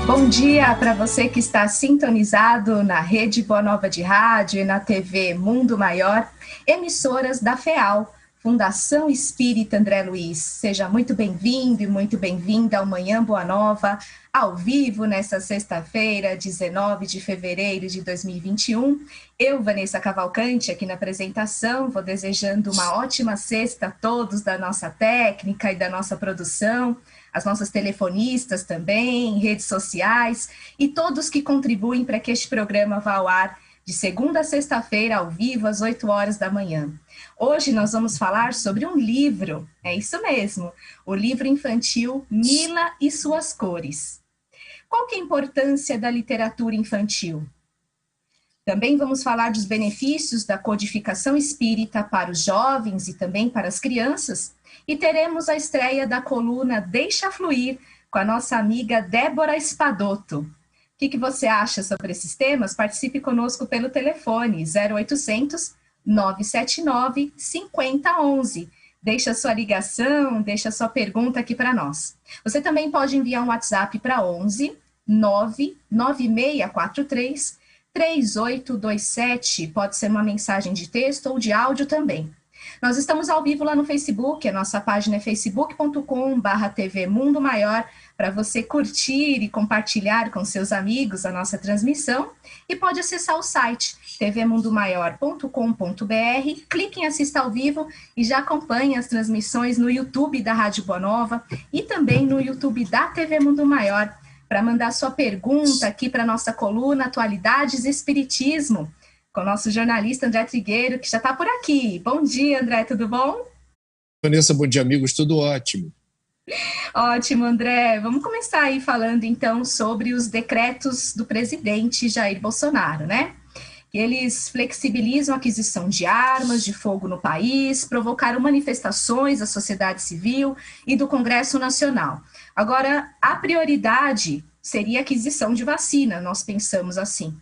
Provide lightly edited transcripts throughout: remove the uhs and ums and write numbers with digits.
Bom dia para você que está sintonizado na Rede Boa Nova de Rádio e na TV Mundo Maior, emissoras da FEAL, Fundação Espírita André Luiz. Seja muito bem-vindo e muito bem-vinda ao Manhã Boa Nova, ao vivo nesta sexta-feira, 19 de fevereiro de 2021. Eu, Vanessa Cavalcante, aqui na apresentação, vou desejando uma ótima sexta a todos da nossa técnica e da nossa produção, as nossas telefonistas também, redes sociais e todos que contribuem para que este programa vá ao ar de segunda a sexta-feira, ao vivo, às 8 horas da manhã. Hoje nós vamos falar sobre um livro, é isso mesmo, o livro infantil Mila e Suas Cores. Qual que é a importância da literatura infantil? Também vamos falar dos benefícios da codificação espírita para os jovens e também para as crianças, e teremos a estreia da coluna Deixa Fluir, com a nossa amiga Débora Espadoto. O que você acha sobre esses temas? Participe conosco pelo telefone 0800 979 5011. Deixa sua ligação, deixa sua pergunta aqui para nós. Você também pode enviar um WhatsApp para 11 99643 3827. Pode ser uma mensagem de texto ou de áudio também. Nós estamos ao vivo lá no Facebook, a nossa página é facebook.com/TV Mundo Maior, para você curtir e compartilhar com seus amigos a nossa transmissão, e pode acessar o site tvmundomaior.com.br, clique em assista ao vivo e já acompanhe as transmissões no YouTube da Rádio Boa Nova e também no YouTube da TV Mundo Maior, para mandar sua pergunta aqui para a nossa coluna Atualidades e Espiritismo, com o nosso jornalista André Trigueiro, que já está por aqui. Bom dia, André, tudo bom? Vanessa, bom dia, amigos, tudo ótimo. Ótimo, André. Vamos começar aí falando, então, sobre os decretos do presidente Jair Bolsonaro, né? Eles flexibilizam a aquisição de armas de fogo no país, provocaram manifestações da sociedade civil e do Congresso Nacional. Agora, a prioridade seria a aquisição de vacina, nós pensamos assim,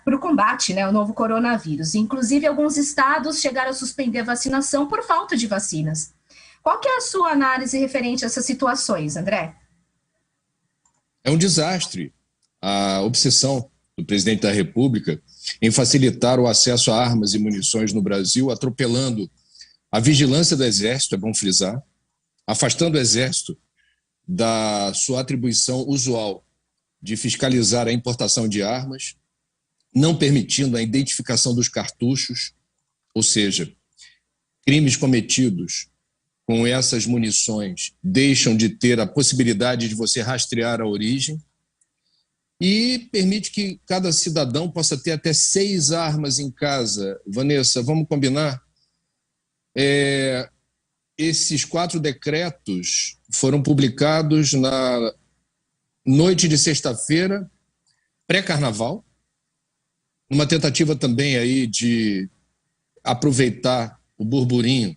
para o combate, né, ao novo coronavírus. Inclusive, alguns estados chegaram a suspender a vacinação por falta de vacinas. Qual que é a sua análise referente a essas situações, André? É um desastre a obsessão do presidente da República em facilitar o acesso a armas e munições no Brasil, atropelando a vigilância do Exército, é bom frisar, afastando o Exército da sua atribuição usual de fiscalizar a importação de armas, não permitindo a identificação dos cartuchos, ou seja, crimes cometidos com essas munições deixam de ter a possibilidade de você rastrear a origem, e permite que cada cidadão possa ter até 6 armas em casa. Vanessa, vamos combinar? Esses 4 decretos foram publicados na noite de sexta-feira, pré-carnaval, uma tentativa também aí de aproveitar o burburinho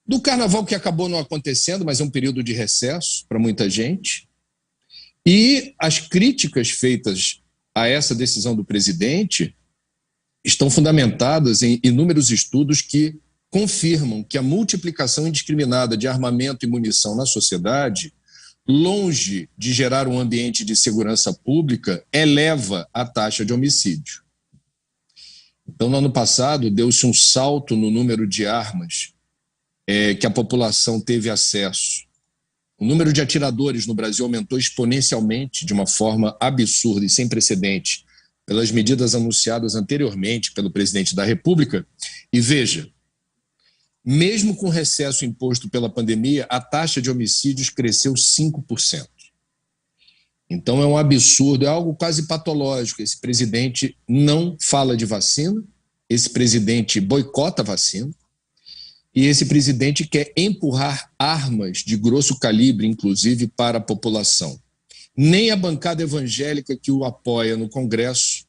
do carnaval, que acabou não acontecendo, mas é um período de recesso para muita gente. E as críticas feitas a essa decisão do presidente estão fundamentadas em inúmeros estudos que confirmam que a multiplicação indiscriminada de armamento e munição na sociedade, longe de gerar um ambiente de segurança pública, eleva a taxa de homicídio. Então, no ano passado, deu-se um salto no número de armas que a população teve acesso. O número de atiradores no Brasil aumentou exponencialmente, de uma forma absurda e sem precedente, pelas medidas anunciadas anteriormente pelo presidente da República. E veja, mesmo com o recesso imposto pela pandemia, a taxa de homicídios cresceu 5%. Então é um absurdo, é algo quase patológico. Esse presidente não fala de vacina, esse presidente boicota a vacina, e esse presidente quer empurrar armas de grosso calibre, inclusive, para a população. Nem a bancada evangélica que o apoia no Congresso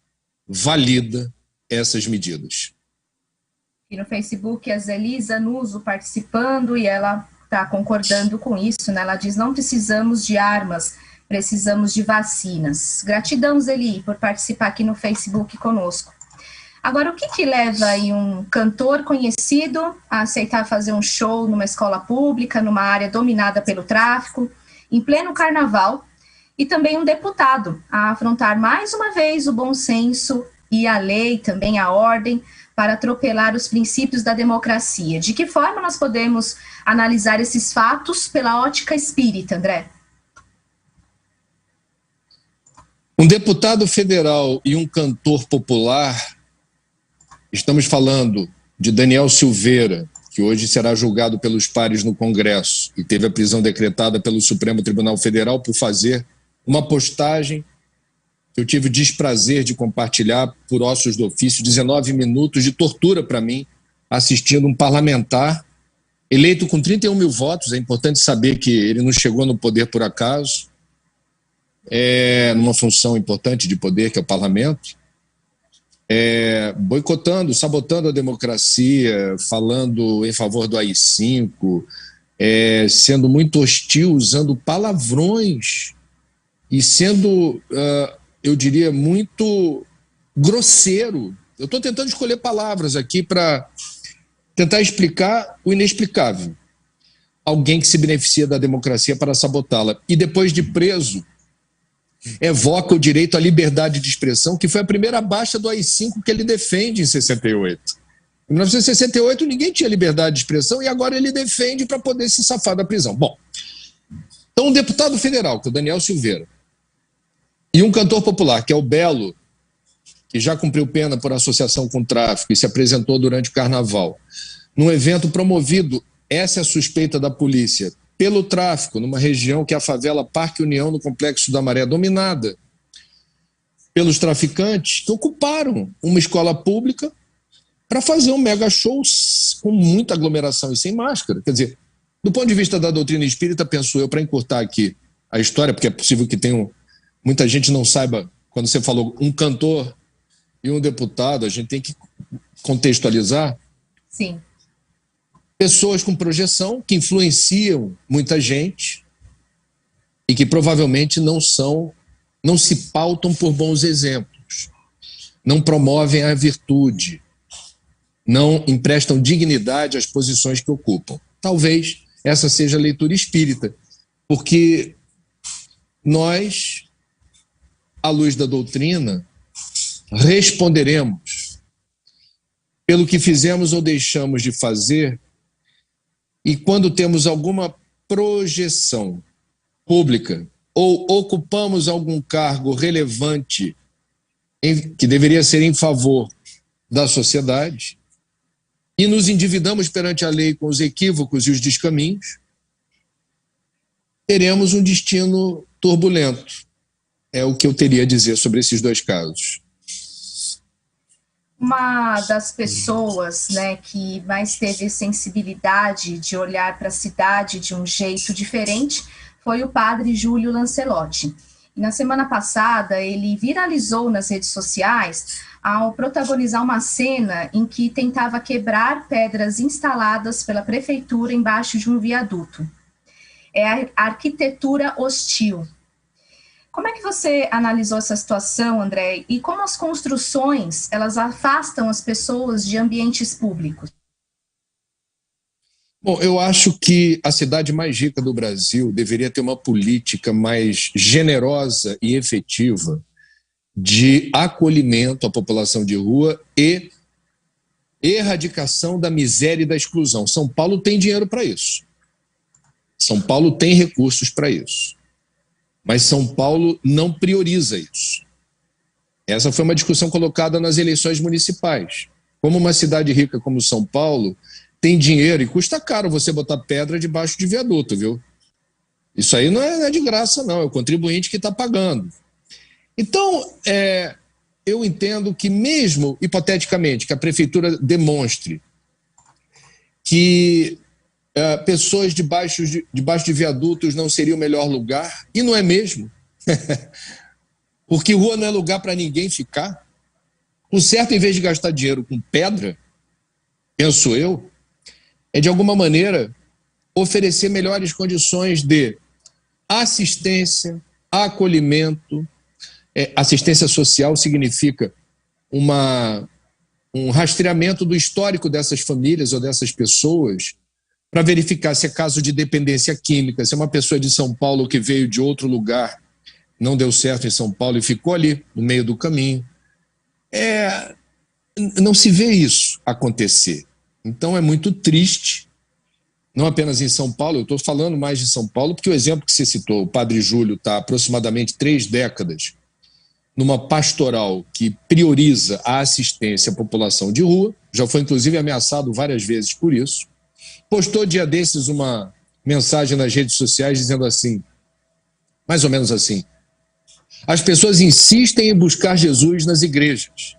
valida essas medidas. E no Facebook, a Zelisa Nuso participando, e ela está concordando com isso, né? Ela diz: não precisamos de armas, precisamos de vacinas. Gratidão, Zeli, por participar aqui no Facebook conosco. Agora, o que leva aí um cantor conhecido a aceitar fazer um show numa escola pública, numa área dominada pelo tráfico, em pleno carnaval, e também um deputado a afrontar mais uma vez o bom senso e a lei, também a ordem, para atropelar os princípios da democracia. De que forma nós podemos analisar esses fatos pela ótica espírita, André? Um deputado federal e um cantor popular, estamos falando de Daniel Silveira, que hoje será julgado pelos pares no Congresso e teve a prisão decretada pelo Supremo Tribunal Federal por fazer uma postagem que eu tive o desprazer de compartilhar por ossos do ofício, 19 minutos de tortura para mim, assistindo um parlamentar eleito com 31 mil votos. É importante saber que ele não chegou no poder por acaso, numa função importante de poder, que é o parlamento, boicotando, sabotando a democracia, falando em favor do AI-5, sendo muito hostil, usando palavrões e sendo, eu diria, muito grosseiro. Eu estou tentando escolher palavras aqui para tentar explicar o inexplicável. Alguém que se beneficia da democracia para sabotá-la. E depois de preso, evoca o direito à liberdade de expressão, que foi a primeira baixa do AI-5 que ele defende em 68. Em 1968 ninguém tinha liberdade de expressão e agora ele defende para poder se safar da prisão. Bom, então um deputado federal, que é o Daniel Silveira, e um cantor popular, que é o Belo, que já cumpriu pena por associação com tráfico e se apresentou durante o carnaval, num evento promovido, essa é a suspeita da polícia, pelo tráfico, numa região que é a favela Parque União, no Complexo da Maré, dominada pelos traficantes que ocuparam uma escola pública para fazer um mega show com muita aglomeração e sem máscara. Quer dizer, do ponto de vista da doutrina espírita, penso eu, para encurtar aqui a história, porque é possível que muita gente não saiba, quando você falou um cantor e um deputado, a gente tem que contextualizar. Sim. Pessoas com projeção que influenciam muita gente e que provavelmente não se pautam por bons exemplos, não promovem a virtude, não emprestam dignidade às posições que ocupam. Talvez essa seja a leitura espírita, porque nós, à luz da doutrina, responderemos pelo que fizemos ou deixamos de fazer. E quando temos alguma projeção pública ou ocupamos algum cargo relevante que deveria ser em favor da sociedade e nos endividamos perante a lei com os equívocos e os descaminhos, teremos um destino turbulento. É o que eu teria a dizer sobre esses dois casos. Uma das pessoas, né, que mais teve sensibilidade de olhar para a cidade de um jeito diferente foi o padre Júlio Lancelotti. E na semana passada, ele viralizou nas redes sociais ao protagonizar uma cena em que tentava quebrar pedras instaladas pela prefeitura embaixo de um viaduto. É a arquitetura hostil. Como é que você analisou essa situação, André? E como as construções, elas afastam as pessoas de ambientes públicos? Bom, eu acho que a cidade mais rica do Brasil deveria ter uma política mais generosa e efetiva de acolhimento à população de rua e erradicação da miséria e da exclusão. São Paulo tem dinheiro para isso. São Paulo tem recursos para isso. Mas São Paulo não prioriza isso. Essa foi uma discussão colocada nas eleições municipais. Como uma cidade rica como São Paulo tem dinheiro e custa caro você botar pedra debaixo de viaduto, viu? Isso aí não é de graça, não. É o contribuinte que está pagando. Então, eu entendo que mesmo, hipoteticamente, que a prefeitura demonstre que pessoas debaixo de viadutos não seria o melhor lugar, e não é mesmo, porque rua não é lugar para ninguém ficar. O certo, em vez de gastar dinheiro com pedra, penso eu, é de alguma maneira oferecer melhores condições de assistência, acolhimento. Assistência social significa um rastreamento do histórico dessas famílias ou dessas pessoas para verificar se é caso de dependência química, se é uma pessoa de São Paulo que veio de outro lugar não deu certo em São Paulo e ficou ali no meio do caminho. Não se vê isso acontecer. Então é muito triste, não apenas em São Paulo, eu estou falando mais de São Paulo, porque o exemplo que você citou, o Padre Júlio está há aproximadamente 3 décadas numa pastoral que prioriza a assistência à população de rua, já foi inclusive ameaçado várias vezes por isso, postou dia desses uma mensagem nas redes sociais dizendo assim, mais ou menos assim, as pessoas insistem em buscar Jesus nas igrejas,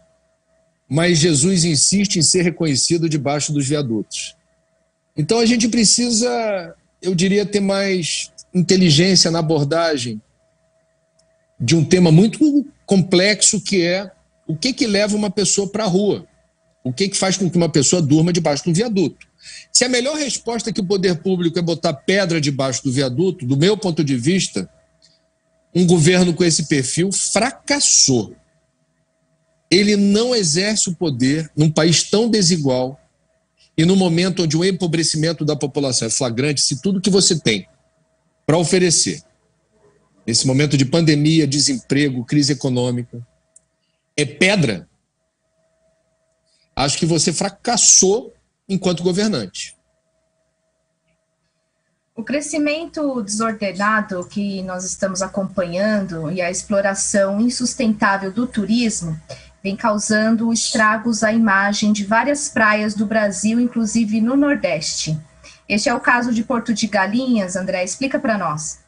mas Jesus insiste em ser reconhecido debaixo dos viadutos. Então a gente precisa, eu diria, ter mais inteligência na abordagem de um tema muito complexo, que é o que leva uma pessoa para a rua, o que faz com que uma pessoa durma debaixo de um viaduto. Se a melhor resposta que o poder público é botar pedra debaixo do viaduto, do meu ponto de vista, um governo com esse perfil fracassou. Ele não exerce o poder num país tão desigual e no momento onde o empobrecimento da população é flagrante, se tudo que você tem para oferecer, nesse momento de pandemia, desemprego, crise econômica, é pedra, acho que você fracassou enquanto governante. O crescimento desordenado que nós estamos acompanhando e a exploração insustentável do turismo vem causando estragos à imagem de várias praias do Brasil, inclusive no Nordeste. Este é o caso de Porto de Galinhas. André, explica para nós.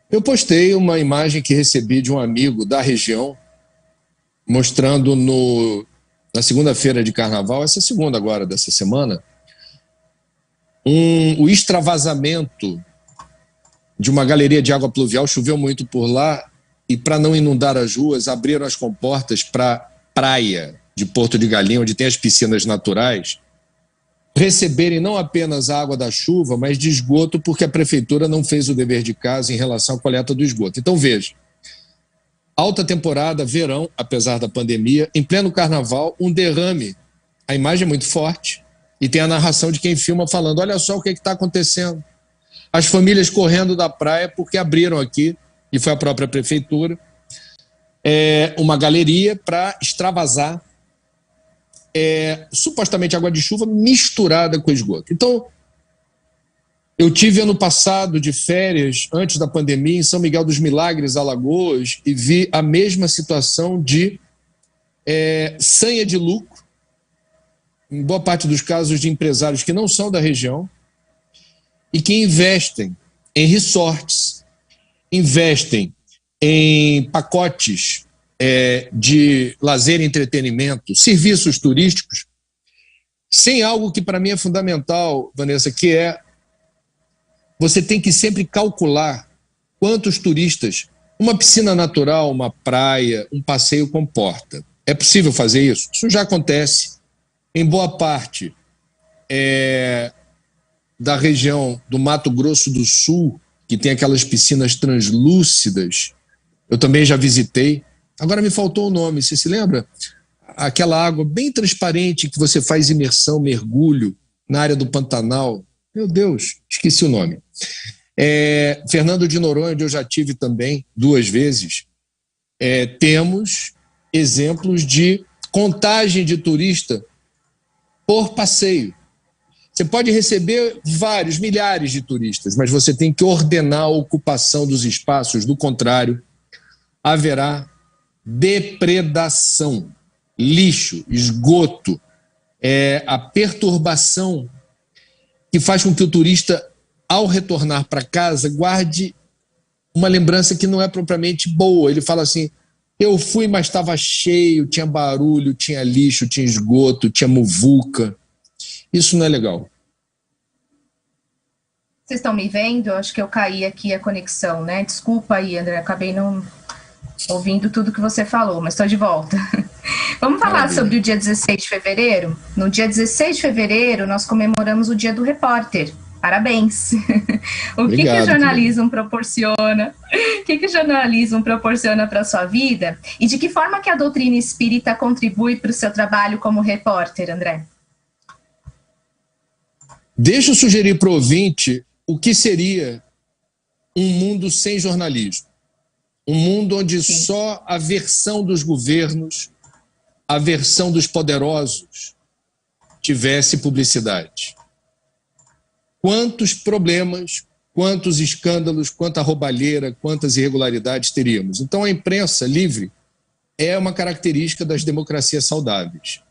Eu postei uma imagem que recebi de um amigo da região, mostrando na segunda-feira de carnaval, essa segunda agora dessa semana, o extravasamento de uma galeria de água pluvial. Choveu muito por lá e, para não inundar as ruas, abriram as comportas para a praia de Porto de Galinhas, onde tem as piscinas naturais, receberem não apenas a água da chuva, mas de esgoto, porque a prefeitura não fez o dever de casa em relação à coleta do esgoto. Então, veja, alta temporada, verão, apesar da pandemia, em pleno carnaval, um derrame. A imagem é muito forte e tem a narração de quem filma falando, olha só o que está acontecendo. As famílias correndo da praia porque abriram aqui, e foi a própria prefeitura, uma galeria para extravasar supostamente água de chuva misturada com esgoto. Então, eu tive ano passado de férias, antes da pandemia, em São Miguel dos Milagres, Alagoas, e vi a mesma situação de sanha de lucro, em boa parte dos casos de empresários que não são da região e que investem em resorts, investem em pacotes de lazer e entretenimento, serviços turísticos, sem algo que para mim é fundamental, Vanessa, que você tem que sempre calcular quantos turistas uma piscina natural, uma praia, um passeio comporta. É possível fazer isso? Isso já acontece em boa parte da região do Mato Grosso do Sul, que tem aquelas piscinas translúcidas. Eu também já visitei. Agora me faltou o nome, você se lembra? Aquela água bem transparente que você faz imersão, mergulho na área do Pantanal. Meu Deus, esqueci o nome. Fernando de Noronha, onde eu já tive também 2 vezes, temos exemplos de contagem de turista por passeio. Você pode receber vários, milhares de turistas, mas você tem que ordenar a ocupação dos espaços, do contrário, haverá depredação, lixo, esgoto, a perturbação que faz com que o turista, ao retornar para casa, guarde uma lembrança que não é propriamente boa. Ele fala assim, eu fui, mas estava cheio, tinha barulho, tinha lixo, tinha esgoto, tinha muvuca. Isso não é legal. Vocês estão me vendo? Eu acho que eu caí aqui a conexão, né? Desculpa aí, André, acabei não ouvindo tudo que você falou, mas estou de volta. Vamos falar sobre o dia 16 de fevereiro? No dia 16 de fevereiro, nós comemoramos o Dia do Repórter. Parabéns! O que o jornalismo proporciona? O que o jornalismo proporciona para a sua vida? E de que forma que a doutrina espírita contribui para o seu trabalho como repórter, André? Deixa eu sugerir para o ouvinte o que seria um mundo sem jornalismo. Um mundo onde Sim. só a versão dos governos, a versão dos poderosos tivesse publicidade. Quantos problemas, quantos escândalos, quanta roubalheira, quantas irregularidades teríamos? Então, a imprensa livre é uma característica das democracias saudáveis.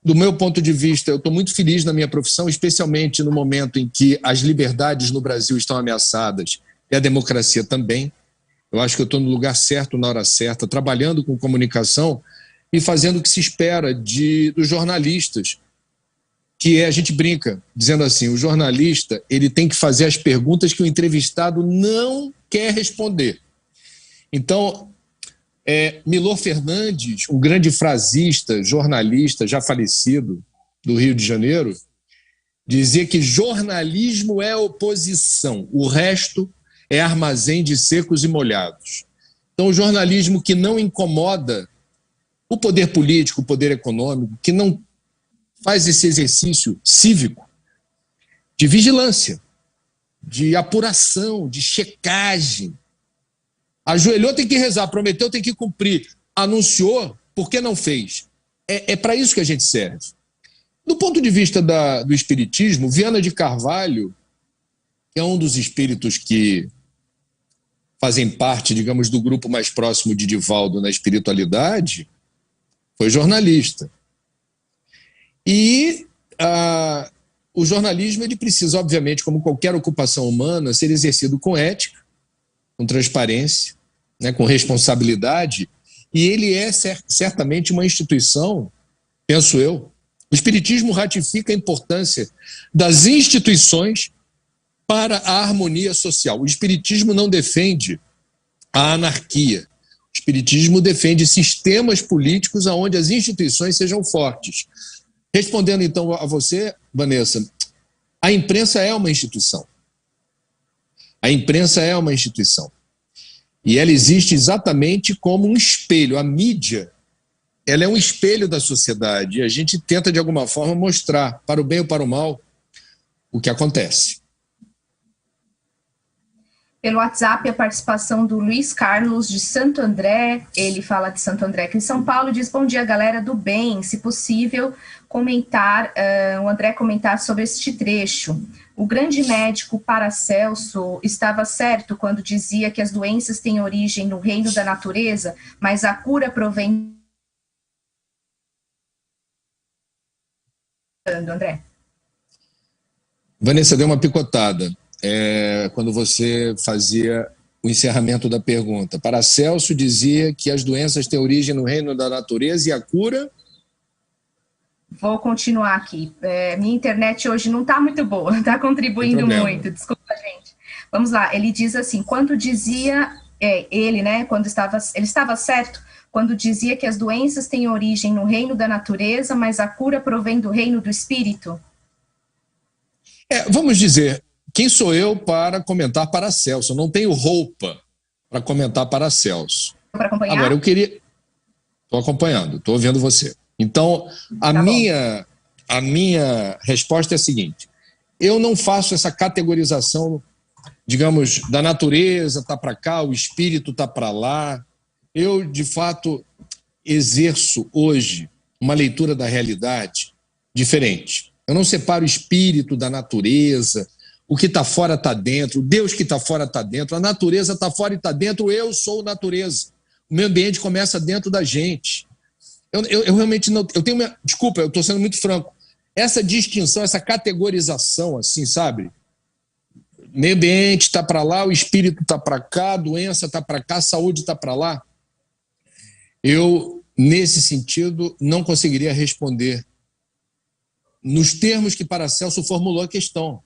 Do meu ponto de vista, eu estou muito feliz na minha profissão, especialmente no momento em que as liberdades no Brasil estão ameaçadas e a democracia também. Eu acho que eu estou no lugar certo, na hora certa, trabalhando com comunicação e fazendo o que se espera dos jornalistas, que a gente brinca, dizendo assim, o jornalista ele tem que fazer as perguntas que o entrevistado não quer responder. Então, Milor Fernandes, um grande frasista, jornalista, já falecido, do Rio de Janeiro, dizia que jornalismo é oposição, o resto é armazém de secos e molhados. Então, o jornalismo que não incomoda o poder político, o poder econômico, que não faz esse exercício cívico de vigilância, de apuração, de checagem. Ajoelhou, tem que rezar, prometeu, tem que cumprir. Anunciou, por que não fez? É para isso que a gente serve. Do ponto de vista do espiritismo, Viana de Carvalho, que é um dos espíritos que fazem parte, digamos, do grupo mais próximo de Divaldo na espiritualidade, foi jornalista. E o jornalismo ele precisa, obviamente, como qualquer ocupação humana, ser exercido com ética, com transparência, né, com responsabilidade, e ele é certamente uma instituição, penso eu. O Espiritismo ratifica a importância das instituições para a harmonia social. O Espiritismo não defende a anarquia. O Espiritismo defende sistemas políticos onde as instituições sejam fortes. Respondendo então a você, Vanessa, a imprensa é uma instituição. A imprensa é uma instituição. E ela existe exatamente como um espelho. A mídia, ela é um espelho da sociedade. E a gente tenta, de alguma forma, mostrar, para o bem ou para o mal, o que acontece. Pelo WhatsApp, a participação do Luiz Carlos, de Santo André. Ele fala de Santo André, aqui em São Paulo. Diz, bom dia, galera do bem. Se possível, o André comentar sobre este trecho. O grande médico Paracelso estava certo quando dizia que as doenças têm origem no reino da natureza, mas a cura provém... André. Vanessa, deu uma picotada quando você fazia o encerramento da pergunta. Paracelso dizia que as doenças têm origem no reino da natureza e a cura... Vou continuar aqui. Minha internet hoje não está muito boa, está contribuindo muito. Desculpa, gente. Vamos lá. Ele diz assim, quando dizia, ele estava certo quando dizia que as doenças têm origem no reino da natureza, mas a cura provém do reino do espírito? Vamos dizer, quem sou eu para comentar Paracelso? Eu não tenho roupa para comentar Paracelso. Para acompanhar? Agora, eu queria... Estou acompanhando, estou ouvindo você. Então, a minha resposta é a seguinte: eu não faço essa categorização, digamos, da natureza está para cá, o espírito está para lá. Eu, de fato, exerço hoje uma leitura da realidade diferente. Eu não separo o espírito da natureza, o que está fora está dentro, Deus que está fora está dentro, a natureza está fora e está dentro, eu sou natureza. O meio ambiente começa dentro da gente. Eu realmente não... Desculpa, eu estou sendo muito franco. Essa distinção, essa categorização, assim, sabe? Meio ambiente está para lá, o espírito está para cá, a doença está para cá, a saúde está para lá. Eu, nesse sentido, não conseguiria responder nos termos que Paracelso formulou a questão.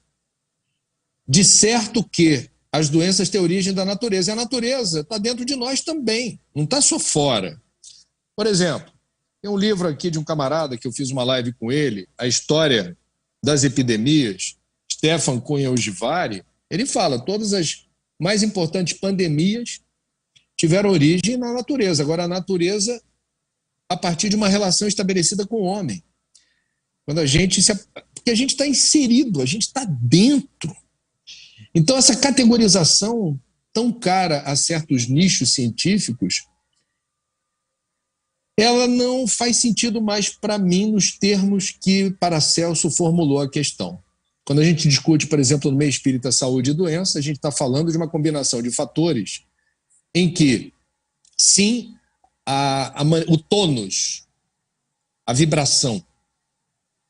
De certo que as doenças têm origem da natureza, e a natureza está dentro de nós também, não está só fora. Por exemplo, tem um livro aqui de um camarada que eu fiz uma live com ele, A História das Epidemias, Stefan Cunha Ujvari. Ele fala, todas as mais importantes pandemias tiveram origem na natureza. Agora, a natureza, a partir de uma relação estabelecida com o homem. Quando porque a gente está inserido, a gente está dentro. Então, essa categorização tão cara a certos nichos científicos, ela não faz sentido mais para mim nos termos que Paracelso formulou a questão. Quando a gente discute, por exemplo, no meio espírita saúde e doença, a gente está falando de uma combinação de fatores em que, sim, o tônus, a vibração,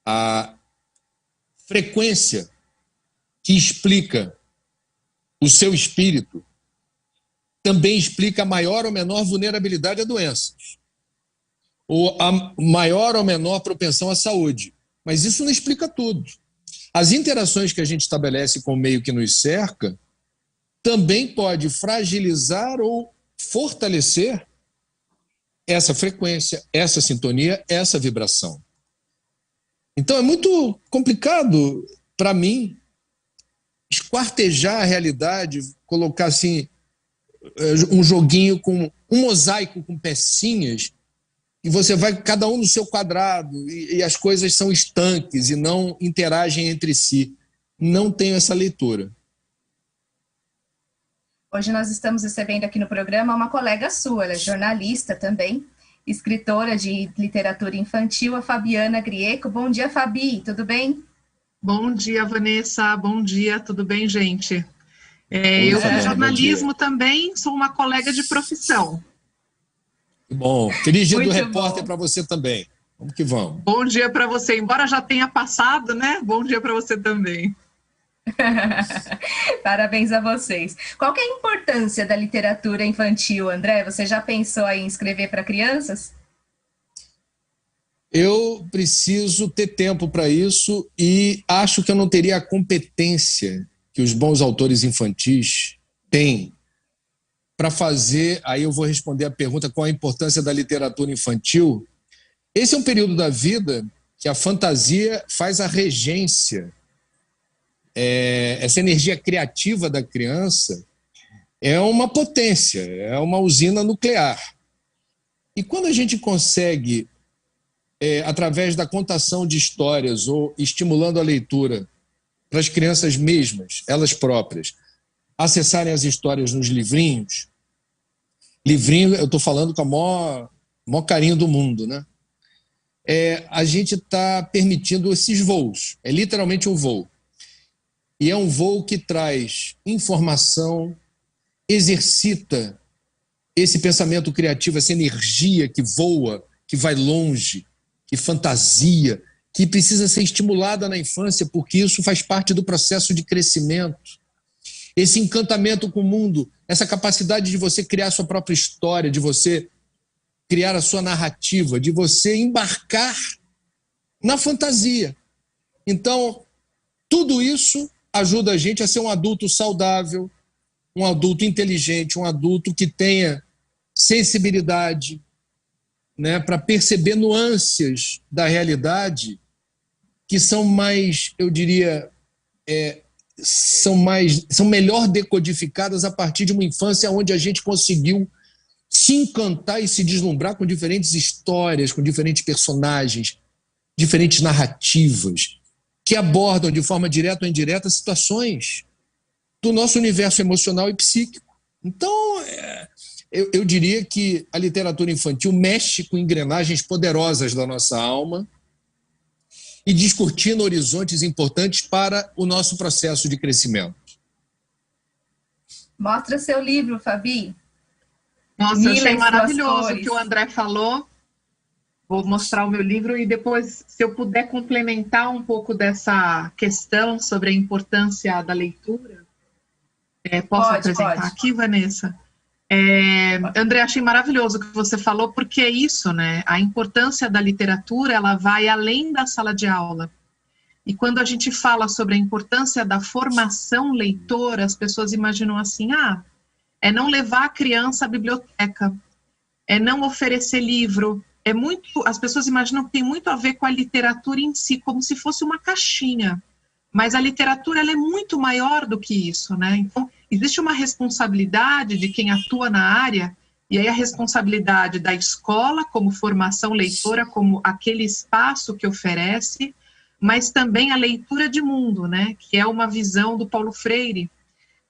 a frequência que explica o seu espírito também explica a maior ou menor vulnerabilidade a doenças, ou a maior ou menor propensão à saúde. Mas isso não explica tudo. As interações que a gente estabelece com o meio que nos cerca também pode fragilizar ou fortalecer essa frequência, essa sintonia, essa vibração. Então é muito complicado para mim esquartejar a realidade, colocar assim um joguinho com um mosaico com pecinhas e você vai cada um no seu quadrado e as coisas são estanques e não interagem entre si. Não tenho essa leitura. Hoje nós estamos recebendo aqui no programa uma colega sua, ela é jornalista também, escritora de literatura infantil, a Fabiana Grieco. Bom dia, Fabi, tudo bem? Bom dia, Vanessa, bom dia, tudo bem, gente? Eu fiz jornalismo também, sou uma colega de profissão. Bom, feliz dia do repórter para você também. Vamos que vamos. Bom dia para você, embora já tenha passado, né? Bom dia para você também. Parabéns a vocês. Qual que é a importância da literatura infantil, André? Você já pensou em escrever para crianças? Eu preciso ter tempo para isso e acho que eu não teria a competência que os bons autores infantis têm para fazer. Aí eu vou responder a pergunta: qual a importância da literatura infantil? Esse é um período da vida que a fantasia faz a regência. Essa energia criativa da criança é uma potência, é uma usina nuclear. E quando a gente consegue, através da contação de histórias ou estimulando a leitura para as crianças mesmas, elas próprias, acessarem as histórias nos livrinhos, eu estou falando com o maior carinho do mundo, né? A gente está permitindo esses voos, é literalmente um voo. E é um voo que traz informação, exercita esse pensamento criativo, essa energia que voa, que vai longe, que fantasia, que precisa ser estimulada na infância, porque isso faz parte do processo de crescimento. Esse encantamento com o mundo, essa capacidade de você criar a sua própria história, de você criar a sua narrativa, de você embarcar na fantasia. Então, tudo isso ajuda a gente a ser um adulto saudável, um adulto inteligente, um adulto que tenha sensibilidade, né, para perceber nuances da realidade que são mais, eu diria, são melhor decodificadas a partir de uma infância onde a gente conseguiu se encantar e se deslumbrar com diferentes histórias, com diferentes personagens, diferentes narrativas, que abordam de forma direta ou indireta situações do nosso universo emocional e psíquico. Então, eu diria que a literatura infantil mexe com engrenagens poderosas da nossa alma e descortina horizontes importantes para o nosso processo de crescimento. Mostra seu livro, Fabi. Nossa, eu achei maravilhoso o que o André falou. Vou mostrar o meu livro e depois, se eu puder complementar um pouco dessa questão sobre a importância da leitura, posso apresentar aqui, Vanessa? André, achei maravilhoso o que você falou, porque é isso, né? A importância da literatura, ela vai além da sala de aula. E quando a gente fala sobre a importância da formação leitora, as pessoas imaginam assim, é não levar a criança à biblioteca, é não oferecer livro. As pessoas imaginam que tem muito a ver com a literatura em si, como se fosse uma caixinha. Mas a literatura, ela é muito maior do que isso, né? Então, existe uma responsabilidade de quem atua na área, e aí a responsabilidade da escola, como formação leitora, como aquele espaço que oferece, mas também a leitura de mundo, né? Que é uma visão do Paulo Freire,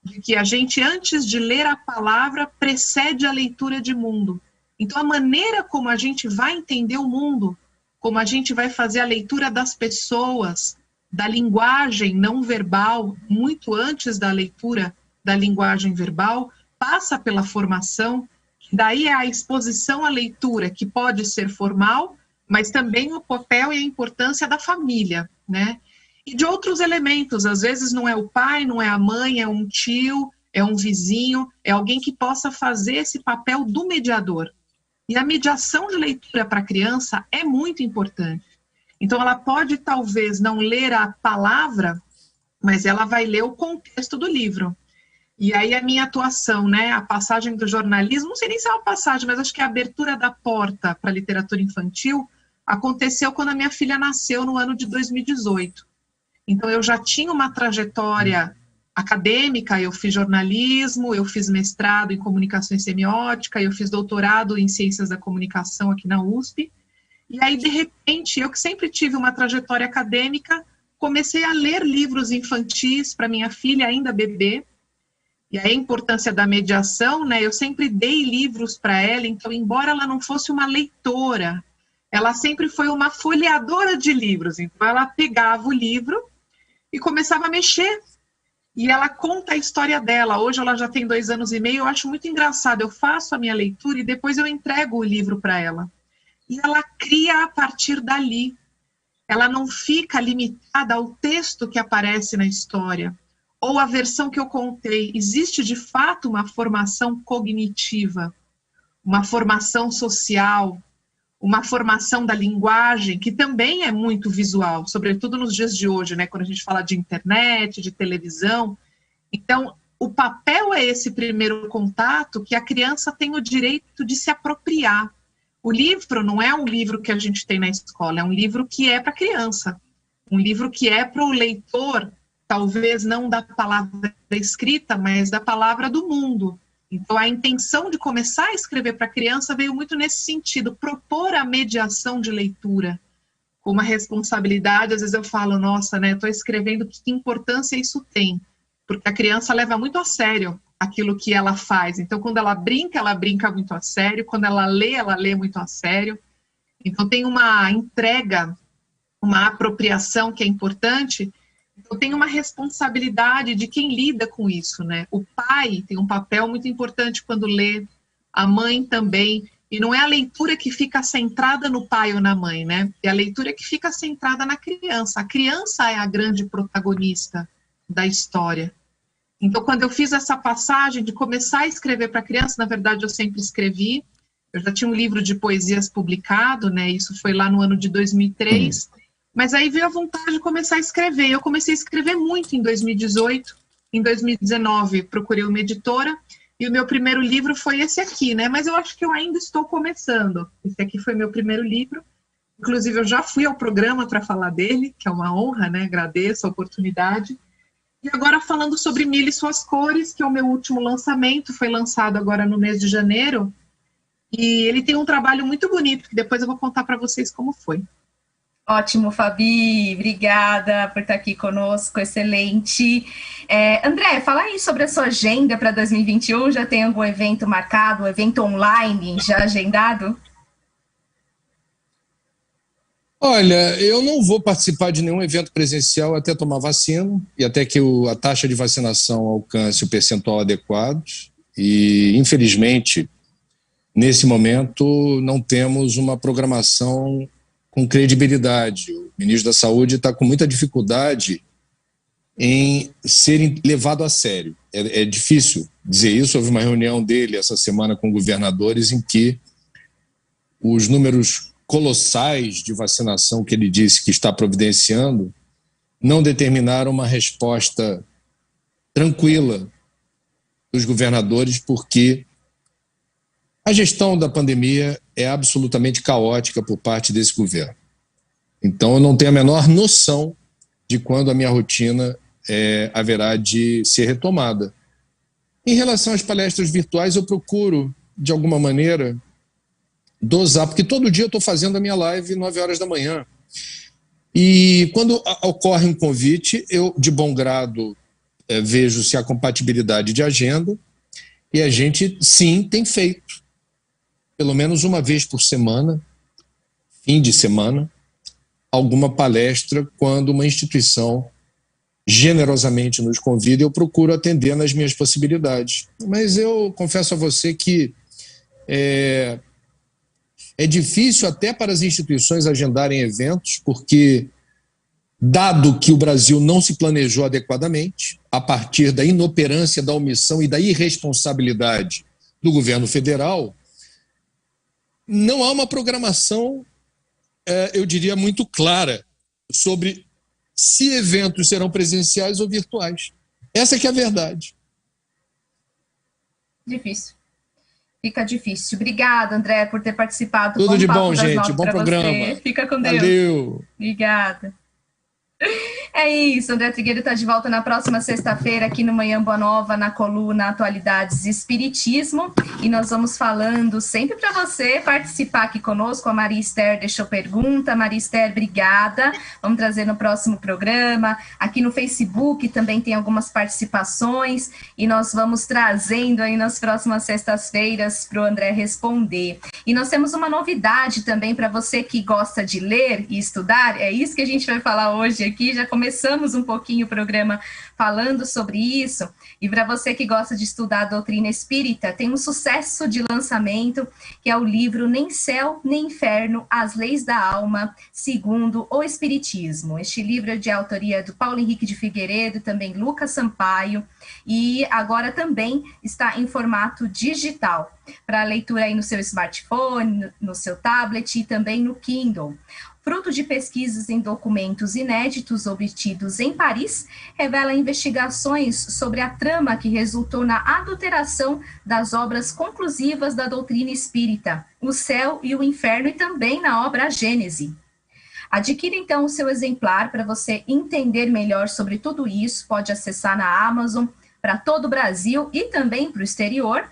de que a gente, antes de ler a palavra, precede a leitura de mundo. Então, a maneira como a gente vai entender o mundo, como a gente vai fazer a leitura das pessoas, da linguagem não verbal, muito antes da leitura da linguagem verbal, passa pela formação, daí a exposição à leitura, que pode ser formal, mas também o papel e a importância da família, né? E de outros elementos, às vezes não é o pai, não é a mãe, é um tio, é um vizinho, é alguém que possa fazer esse papel do mediador. E a mediação de leitura para a criança é muito importante. Então, ela pode, talvez, não ler a palavra, mas ela vai ler o contexto do livro. E aí, a minha atuação, né, a passagem do jornalismo, não sei nem se é uma passagem, mas acho que a abertura da porta para a literatura infantil aconteceu quando a minha filha nasceu no ano de 2018. Então, eu já tinha uma trajetória acadêmica, eu fiz jornalismo, eu fiz mestrado em comunicação e semiótica, eu fiz doutorado em ciências da comunicação aqui na USP, e aí, de repente, eu que sempre tive uma trajetória acadêmica, comecei a ler livros infantis para minha filha, ainda bebê, e aí a importância da mediação, né, eu sempre dei livros para ela, então, embora ela não fosse uma leitora, ela sempre foi uma folheadora de livros, então ela pegava o livro e começava a mexer, e ela conta a história dela. Hoje ela já tem 2 anos e meio, eu acho muito engraçado, eu faço a minha leitura e depois eu entrego o livro para ela. E ela cria a partir dali. Ela não fica limitada ao texto que aparece na história, ou a versão que eu contei. Existe, de fato, uma formação cognitiva, uma formação social, uma formação da linguagem, que também é muito visual, sobretudo nos dias de hoje, né, quando a gente fala de internet, de televisão. Então, o papel é esse primeiro contato que a criança tem o direito de se apropriar. O livro não é um livro que a gente tem na escola, é um livro que é para a criança, um livro que é para o leitor, talvez não da palavra escrita, mas da palavra do mundo. Então, a intenção de começar a escrever para a criança veio muito nesse sentido, propor a mediação de leitura com uma responsabilidade. Às vezes eu falo, nossa, né, estou escrevendo, que importância isso tem? Porque a criança leva muito a sério aquilo que ela faz. Então, quando ela brinca muito a sério. Quando ela lê muito a sério. Então, tem uma entrega, uma apropriação que é importante. Então, tem uma responsabilidade de quem lida com isso, né? O pai tem um papel muito importante quando lê, a mãe também. E não é a leitura que fica centrada no pai ou na mãe, né? É a leitura que fica centrada na criança. A criança é a grande protagonista da história. Então, quando eu fiz essa passagem de começar a escrever para criança, na verdade, eu sempre escrevi. Eu já tinha um livro de poesias publicado, né? Isso foi lá no ano de 2003. Mas aí veio a vontade de começar a escrever. Eu comecei a escrever muito em 2018. Em 2019, procurei uma editora. E o meu primeiro livro foi esse aqui, né? Mas eu acho que eu ainda estou começando. Esse aqui foi meu primeiro livro. Inclusive, eu já fui ao programa para falar dele, que é uma honra, né? Agradeço a oportunidade. E agora falando sobre Milly e Suas Cores, que é o meu último lançamento, foi lançado agora no mês de janeiro, e ele tem um trabalho muito bonito, que depois eu vou contar para vocês como foi. Ótimo, Fabi, obrigada por estar aqui conosco, excelente. André, fala aí sobre a sua agenda para 2021, já tem algum evento marcado, um evento online já agendado? Olha, eu não vou participar de nenhum evento presencial até tomar vacina e até que a taxa de vacinação alcance o percentual adequado. E, infelizmente, nesse momento, não temos uma programação com credibilidade. O ministro da Saúde está com muita dificuldade em ser levado a sério. É difícil dizer isso. Houve uma reunião dele essa semana com governadores em que os números colossais de vacinação que ele disse que está providenciando não determinaram uma resposta tranquila dos governadores, porque a gestão da pandemia é absolutamente caótica por parte desse governo. Então, eu não tenho a menor noção de quando a minha rotina haverá de ser retomada. Em relação às palestras virtuais, eu procuro, de alguma maneira, dosar, porque todo dia eu estou fazendo a minha live 9 horas da manhã. E quando ocorre um convite, eu, de bom grado, vejo se há compatibilidade de agenda, e a gente, sim, tem feito, pelo menos uma vez por semana, fim de semana, alguma palestra quando uma instituição generosamente nos convida, eu procuro atender nas minhas possibilidades. Mas eu confesso a você que é difícil até para as instituições agendarem eventos, porque, dado que o Brasil não se planejou adequadamente, a partir da inoperância, da omissão e da irresponsabilidade do governo federal, não há uma programação, eu diria, muito clara sobre se eventos serão presenciais ou virtuais. Essa que é a verdade. Difícil. Fica difícil. Obrigada, André, por ter participado. Tudo de bom, gente. Bom programa. Você. Fica com Deus. Valeu. Obrigada. É isso, André Trigueiro está de volta na próxima sexta-feira aqui no Manhã Boa Nova, na coluna Atualidades e Espiritismo, e nós vamos falando sempre para você participar aqui conosco. A Maria Esther deixou pergunta. Maria Esther, obrigada, vamos trazer no próximo programa. Aqui no Facebook também tem algumas participações e nós vamos trazendo aí nas próximas sextas-feiras para o André responder. E nós temos uma novidade também para você que gosta de ler e estudar, é isso que a gente vai falar hoje aqui. Já começamos um pouquinho o programa falando sobre isso, e para você que gosta de estudar a doutrina espírita, tem um sucesso de lançamento, que é o livro Nem Céu, Nem Inferno, As Leis da Alma, segundo o Espiritismo. Este livro é de autoria do Paulo Henrique de Figueiredo, também Lucas Sampaio, e agora também está em formato digital, para leitura aí no seu smartphone, no seu tablet e também no Kindle. Fruto de pesquisas em documentos inéditos obtidos em Paris, revela investigações sobre a trama que resultou na adulteração das obras conclusivas da doutrina espírita, O Céu e o Inferno, e também na obra A Gênese. Adquira então o seu exemplar para você entender melhor sobre tudo isso. Pode acessar na Amazon para todo o Brasil e também para o exterior.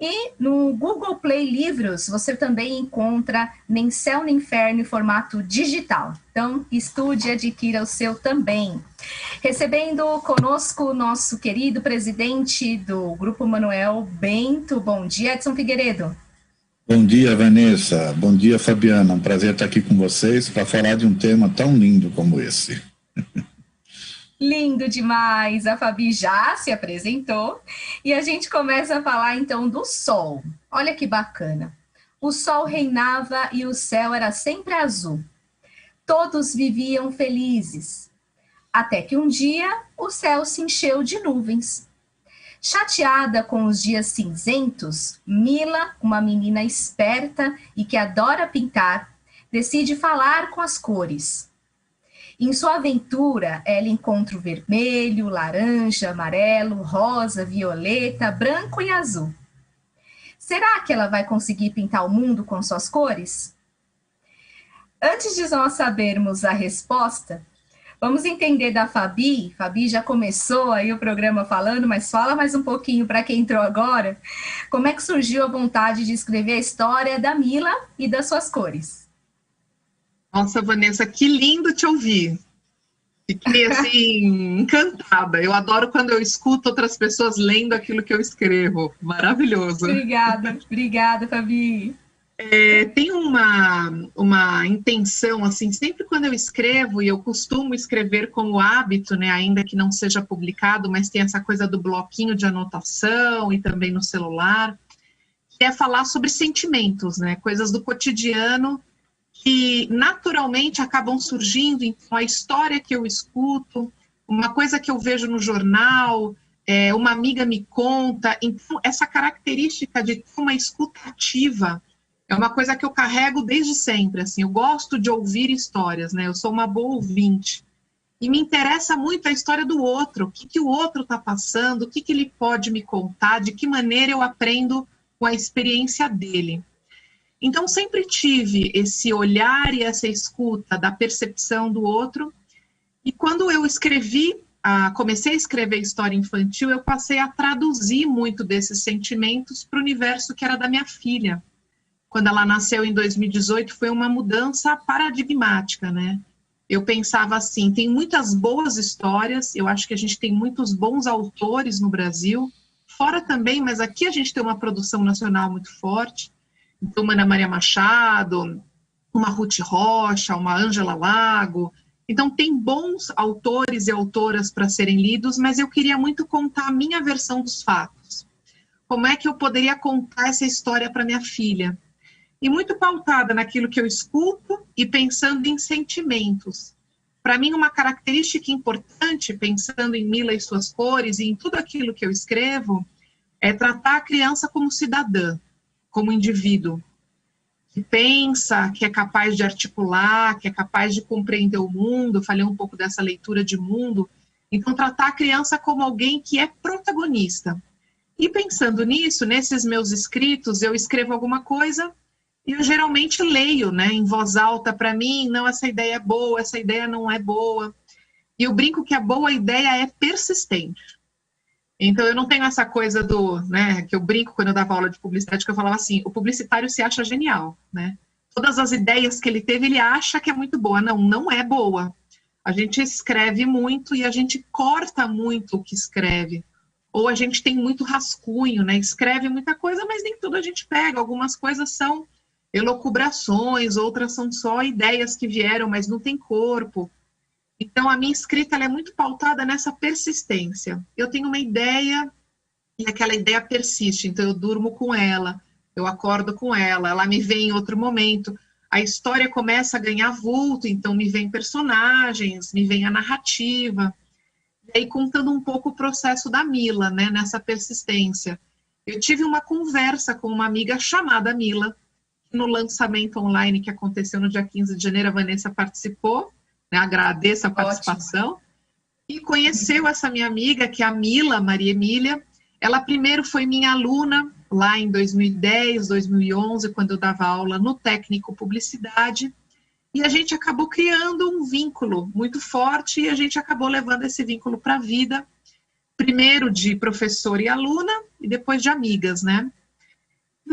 E no Google Play Livros, você também encontra Nem Céu Nem Inferno em formato digital. Então, estude e adquira o seu também. Recebendo conosco o nosso querido presidente do Grupo Manuel Bento. Bom dia, Edson Figueiredo. Bom dia, Vanessa. Bom dia, Fabiana. Um prazer estar aqui com vocês para falar de um tema tão lindo como esse. Lindo demais, a Fabi já se apresentou e a gente começa a falar então do sol. Olha que bacana. O sol reinava e o céu era sempre azul. Todos viviam felizes. Até que um dia o céu se encheu de nuvens. Chateada com os dias cinzentos, Mila, uma menina esperta e que adora pintar, decide falar com as cores. Em sua aventura, ela encontra o vermelho, laranja, amarelo, rosa, violeta, branco e azul. Será que ela vai conseguir pintar o mundo com suas cores? Antes de nós sabermos a resposta, vamos entender da Fabi. Fabi já começou aí o programa falando, mas fala mais um pouquinho para quem entrou agora. Como é que surgiu a vontade de escrever a história da Mila e das suas cores? Nossa, Vanessa, que lindo te ouvir. Fiquei, assim, encantada. Eu adoro quando eu escuto outras pessoas lendo aquilo que eu escrevo. Maravilhoso. Obrigada, Fabi. Tem uma intenção, assim, sempre quando eu escrevo, e eu costumo escrever como hábito, né, ainda que não seja publicado, mas tem essa coisa do bloquinho de anotação e também no celular, que é falar sobre sentimentos, né, coisas do cotidiano, que naturalmente acabam surgindo. Então, a história que eu escuto, uma coisa que eu vejo no jornal, uma amiga me conta. Então, essa característica de ter uma escuta ativa é uma coisa que eu carrego desde sempre. Assim, eu gosto de ouvir histórias, né? Eu sou uma boa ouvinte. E me interessa muito a história do outro, o que o outro está passando, o que ele pode me contar, de que maneira eu aprendo com a experiência dele. Então, sempre tive esse olhar e essa escuta da percepção do outro. E quando eu comecei a escrever história infantil, eu passei a traduzir muito desses sentimentos para o universo que era da minha filha. Quando ela nasceu em 2018, foi uma mudança paradigmática, né? eu pensava assim, tem muitas boas histórias, eu acho que a gente tem muitos bons autores no Brasil, fora também, mas aqui a gente tem uma produção nacional muito forte, então uma Ana Maria Machado, uma Ruth Rocha, uma Ângela Lago, então tem bons autores e autoras para serem lidos, mas eu queria muito contar a minha versão dos fatos. Como é que eu poderia contar essa história para minha filha? E muito pautada naquilo que eu escuto e pensando em sentimentos. Para mim, uma característica importante, pensando em Mila e suas cores e em tudo aquilo que eu escrevo, é tratar a criança como cidadã, como indivíduo, que pensa, que é capaz de articular, que é capaz de compreender o mundo. Falei um pouco dessa leitura de mundo. Então, tratar a criança como alguém que é protagonista. E pensando nisso, nesses meus escritos, eu escrevo alguma coisa e eu geralmente leio, né, em voz alta para mim, não, essa ideia é boa, essa ideia não é boa. E eu brinco que a boa ideia é persistente. Então eu não tenho essa coisa do, né, que eu brinco quando eu dava aula de publicidade, que eu falava assim, o publicitário se acha genial, né? Todas as ideias que ele teve, ele acha que é muito boa. Não, não é boa. A gente escreve muito e a gente corta muito o que escreve. Ou a gente tem muito rascunho, né? Escreve muita coisa, mas nem tudo a gente pega. Algumas coisas são elucubrações, outras são só ideias que vieram, mas não tem corpo. Então, a minha escrita ela é muito pautada nessa persistência. Eu tenho uma ideia e aquela ideia persiste, então eu durmo com ela, eu acordo com ela me vem em outro momento, a história começa a ganhar vulto, então me vem personagens, me vem a narrativa, e aí contando um pouco o processo da Mila, né, nessa persistência. Eu tive uma conversa com uma amiga chamada Mila, no lançamento online que aconteceu no dia 15 de janeiro, a Vanessa participou, né, agradeço a participação. Ótimo. E conheceu essa minha amiga, que é a Mila, Maria Emília. Ela primeiro foi minha aluna lá em 2010, 2011, quando eu dava aula no técnico publicidade, e a gente acabou criando um vínculo muito forte e a gente acabou levando esse vínculo para a vida, primeiro de professor e aluna e depois de amigas, né?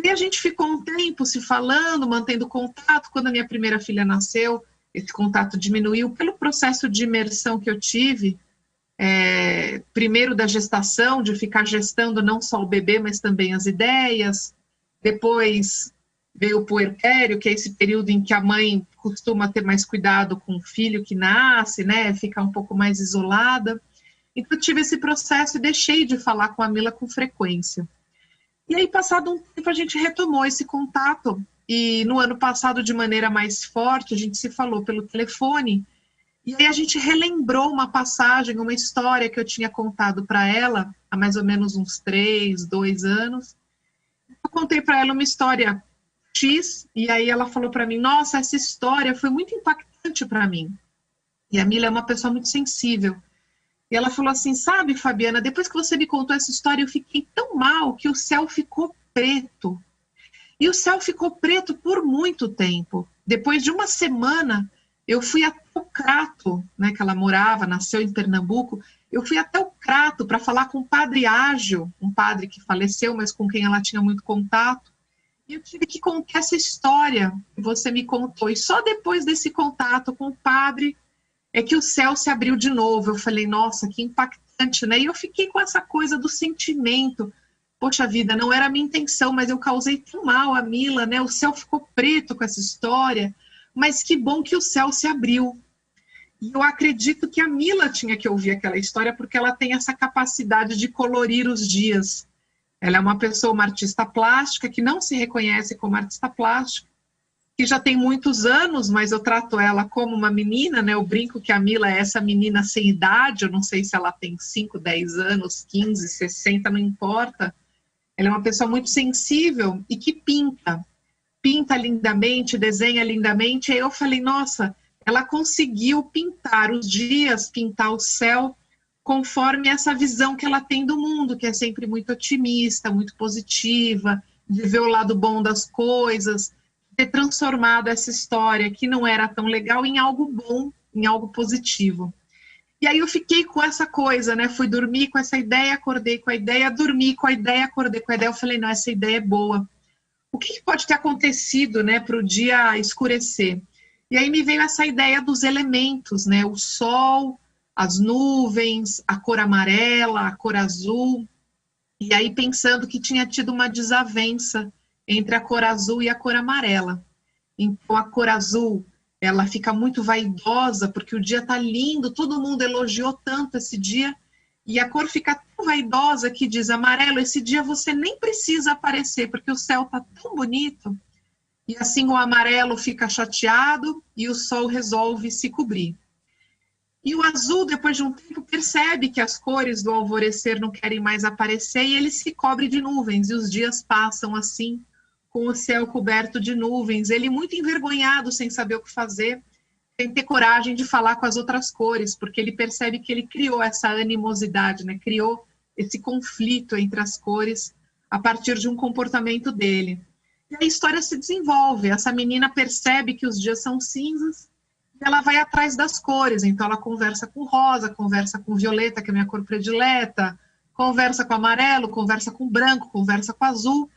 E a gente ficou um tempo se falando, mantendo contato. Quando a minha primeira filha nasceu, esse contato diminuiu pelo processo de imersão que eu tive, primeiro da gestação, de ficar gestando não só o bebê, mas também as ideias. Depois veio o puerpério, que é esse período em que a mãe costuma ter mais cuidado com o filho que nasce, né, ficar um pouco mais isolada. Então eu tive esse processo e deixei de falar com a Mila com frequência. E aí, passado um tempo, a gente retomou esse contato. E no ano passado, de maneira mais forte, a gente se falou pelo telefone. E aí a gente relembrou uma passagem, uma história que eu tinha contado para ela há mais ou menos uns 2 anos. Eu contei para ela uma história X, e aí ela falou para mim, nossa, essa história foi muito impactante para mim. E a Mila é uma pessoa muito sensível. E ela falou assim, sabe, Fabiana, depois que você me contou essa história, eu fiquei tão mal que o céu ficou preto. E o céu ficou preto por muito tempo. Depois de uma semana, eu fui até o Crato, né, que ela morava, nasceu em Pernambuco, eu fui até o Crato para falar com o padre Ágio, um padre que faleceu, mas com quem ela tinha muito contato. E eu tive que contar essa história que você me contou. E só depois desse contato com o padre é que o céu se abriu de novo. Eu falei, nossa, que impactante, né? E eu fiquei com essa coisa do sentimento. Poxa vida, não era a minha intenção, mas eu causei tão mal a Mila, né? O céu ficou preto com essa história, mas que bom que o céu se abriu. E eu acredito que a Mila tinha que ouvir aquela história, porque ela tem essa capacidade de colorir os dias. Ela é uma pessoa, uma artista plástica, que não se reconhece como artista plástica, que já tem muitos anos, mas eu trato ela como uma menina, né? Eu brinco que a Mila é essa menina sem idade, eu não sei se ela tem 5, 10 anos, 15, 60, não importa. Ela é uma pessoa muito sensível e que pinta lindamente, desenha lindamente. Aí eu falei, nossa, ela conseguiu pintar os dias, pintar o céu, conforme essa visão que ela tem do mundo, que é sempre muito otimista, muito positiva, de ver o lado bom das coisas, ter transformado essa história que não era tão legal em algo bom, em algo positivo. E aí eu fiquei com essa coisa, né? Fui dormir com essa ideia, acordei com a ideia, dormi com a ideia, acordei com a ideia. Eu falei, não, essa ideia é boa. O que pode ter acontecido, né, para o dia escurecer? E aí me veio essa ideia dos elementos, né? O sol, as nuvens, a cor amarela, a cor azul. E aí pensando que tinha tido uma desavença entre a cor azul e a cor amarela. Então a cor azul, ela fica muito vaidosa porque o dia tá lindo, todo mundo elogiou tanto esse dia. E a cor fica tão vaidosa que diz: amarelo, esse dia você nem precisa aparecer porque o céu tá tão bonito. E assim o amarelo fica chateado e o sol resolve se cobrir. E o azul, depois de um tempo, percebe que as cores do alvorecer não querem mais aparecer e ele se cobre de nuvens. E os dias passam assim, com o céu coberto de nuvens. Ele muito envergonhado, sem saber o que fazer, sem ter coragem de falar com as outras cores, porque ele percebe que ele criou essa animosidade, né? Criou esse conflito entre as cores a partir de um comportamento dele. E a história se desenvolve. Essa menina percebe que os dias são cinzas e ela vai atrás das cores. Então ela conversa com rosa, conversa com violeta, que é a minha cor predileta, conversa com amarelo, conversa com branco, conversa com azul.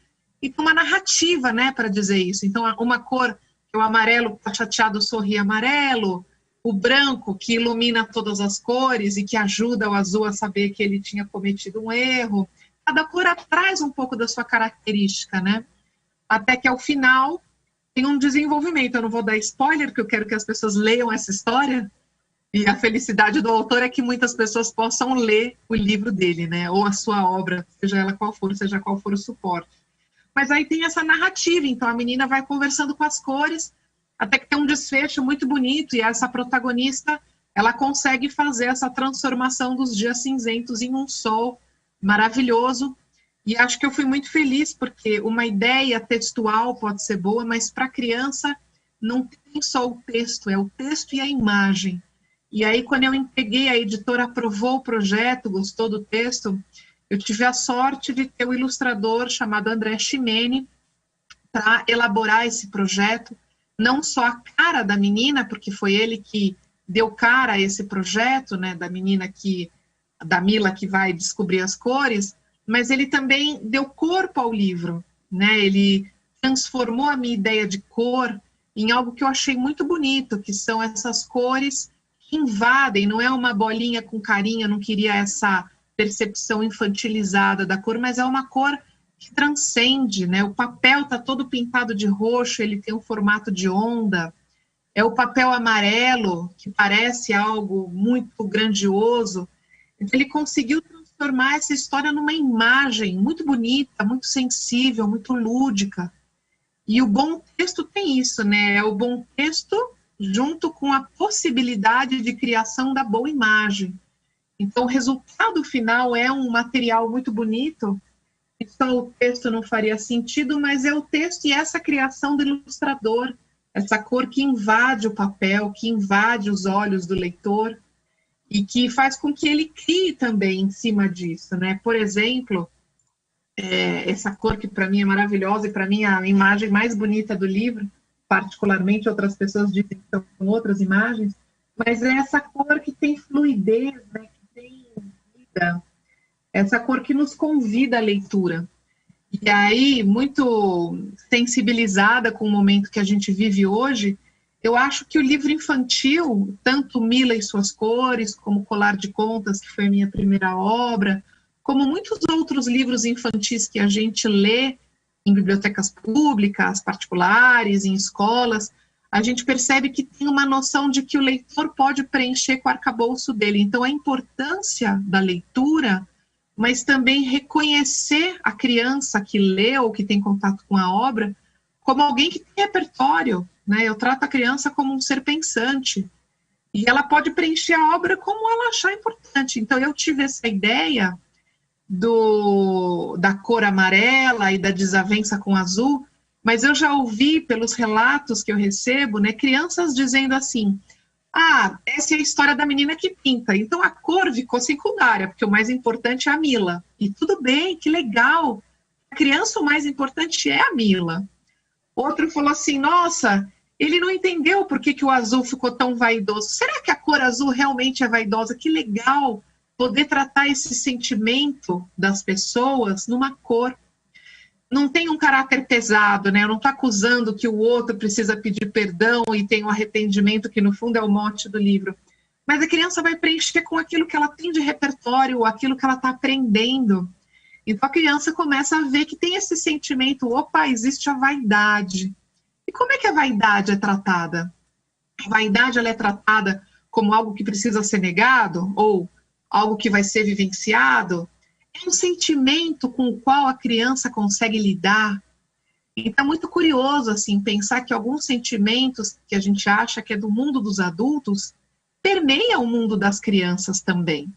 E tem uma narrativa, né, para dizer isso. Então uma cor, o amarelo está chateado, sorri amarelo, o branco que ilumina todas as cores e que ajuda o azul a saber que ele tinha cometido um erro. Cada cor traz um pouco da sua característica, né? Até que ao final tem um desenvolvimento. Eu não vou dar spoiler, porque eu quero que as pessoas leiam essa história. E a felicidade do autor é que muitas pessoas possam ler o livro dele, né? Ou a sua obra, seja ela qual for, seja qual for o suporte. Mas aí tem essa narrativa, então a menina vai conversando com as cores, até que tem um desfecho muito bonito, e essa protagonista, ela consegue fazer essa transformação dos dias cinzentos em um sol maravilhoso. E acho que eu fui muito feliz, porque uma ideia textual pode ser boa, mas para a criança não tem só o texto, é o texto e a imagem. E aí, quando eu entreguei, a editora aprovou o projeto, gostou do texto, eu tive a sorte de ter um ilustrador chamado André Chimene para elaborar esse projeto, não só a cara da menina, porque foi ele que deu cara a esse projeto, né, da menina da Mila que vai descobrir as cores, mas ele também deu corpo ao livro, né? Ele transformou a minha ideia de cor em algo que eu achei muito bonito, que são essas cores que invadem, não é uma bolinha com carinha, não queria essa percepção infantilizada da cor, mas é uma cor que transcende, né? O papel está todo pintado de roxo, ele tem um formato de onda, é o papel amarelo, que parece algo muito grandioso. Então ele conseguiu transformar essa história numa imagem muito bonita, muito sensível, muito lúdica. E o bom texto tem isso, né? É o bom texto junto com a possibilidade de criação da boa imagem. Então, o resultado final é um material muito bonito, e só o texto não faria sentido, mas é o texto e essa criação do ilustrador, essa cor que invade o papel, que invade os olhos do leitor, e que faz com que ele crie também em cima disso, né? Por exemplo, essa cor que para mim é maravilhosa e para mim é a imagem mais bonita do livro, particularmente outras pessoas dizem que são outras imagens, mas é essa cor que tem fluidez, né? Que tem vida, essa cor que nos convida à leitura. E aí, muito sensibilizada com o momento que a gente vive hoje, eu acho que o livro infantil, tanto Mila e suas cores, como Colar de Contas, que foi a minha primeira obra, como muitos outros livros infantis que a gente lê em bibliotecas públicas, particulares, em escolas, a gente percebe que tem uma noção de que o leitor pode preencher com o arcabouço dele. Então, a importância da leitura, mas também reconhecer a criança que lê ou que tem contato com a obra como alguém que tem repertório, né? Eu trato a criança como um ser pensante e ela pode preencher a obra como ela achar importante. Então eu tive essa ideia da cor amarela e da desavença com azul, mas eu já ouvi pelos relatos que eu recebo, né, crianças dizendo assim: essa é a história da menina que pinta, então a cor ficou secundária, porque o mais importante é a Mila. E tudo bem, que legal, a criança o mais importante é a Mila. Outro falou assim: nossa, ele não entendeu por que o azul ficou tão vaidoso. Será que a cor azul realmente é vaidosa? Que legal poder tratar esse sentimento das pessoas numa cor. não tem um caráter pesado, né? Eu não estou acusando que o outro precisa pedir perdão e tem um arrependimento, que no fundo é o mote do livro. Mas a criança vai preencher com aquilo que ela tem de repertório, aquilo que ela está aprendendo. Então a criança começa a ver que tem esse sentimento, opa, existe a vaidade. E como é que a vaidade é tratada? A vaidade ela é tratada como algo que precisa ser negado ou algo que vai ser vivenciado? É um sentimento com o qual a criança consegue lidar. Então é muito curioso assim, pensar que alguns sentimentos que a gente acha que é do mundo dos adultos permeiam o mundo das crianças também.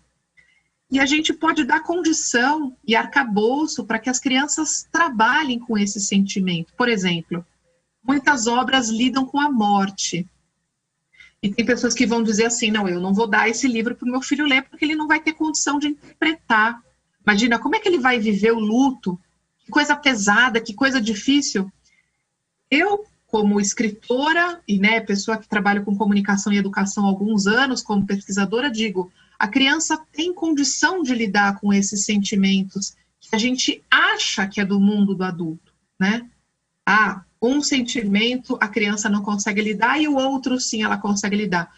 E a gente pode dar condição e arcabouço para que as crianças trabalhem com esse sentimento. Por exemplo, muitas obras lidam com a morte. E tem pessoas que vão dizer assim, não, eu não vou dar esse livro para o meu filho ler porque ele não vai ter condição de interpretar. Imagina, como é que ele vai viver o luto? Que coisa pesada, que coisa difícil. Eu, como escritora e pessoa que trabalha com comunicação e educação há alguns anos, como pesquisadora, digo, a criança tem condição de lidar com esses sentimentos que a gente acha que é do mundo do adulto, né? Um sentimento a criança não consegue lidar e o outro sim ela consegue lidar.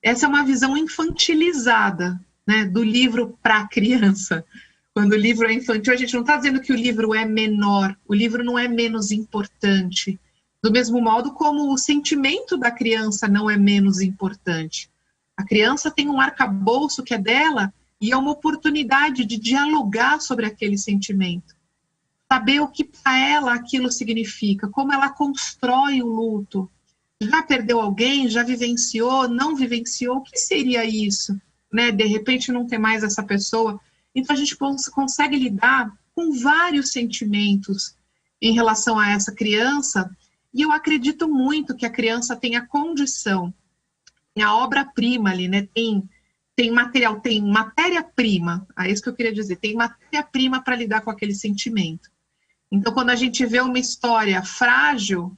Essa é uma visão infantilizada, né, do livro para a criança. Quando o livro é infantil, a gente não está dizendo que o livro é menor, o livro não é menos importante. Do mesmo modo como o sentimento da criança não é menos importante. A criança tem um arcabouço que é dela e é uma oportunidade de dialogar sobre aquele sentimento. Saber o que para ela aquilo significa, como ela constrói o luto. Já perdeu alguém, já vivenciou, não vivenciou, o que seria isso? Né? De repente não ter mais essa pessoa. Então a gente consegue lidar com vários sentimentos em relação a essa criança, e eu acredito muito que a criança tem a condição, tem a obra-prima ali, né? Tem material, tem matéria-prima, é isso que eu queria dizer, tem matéria-prima para lidar com aquele sentimento. Então quando a gente vê uma história frágil,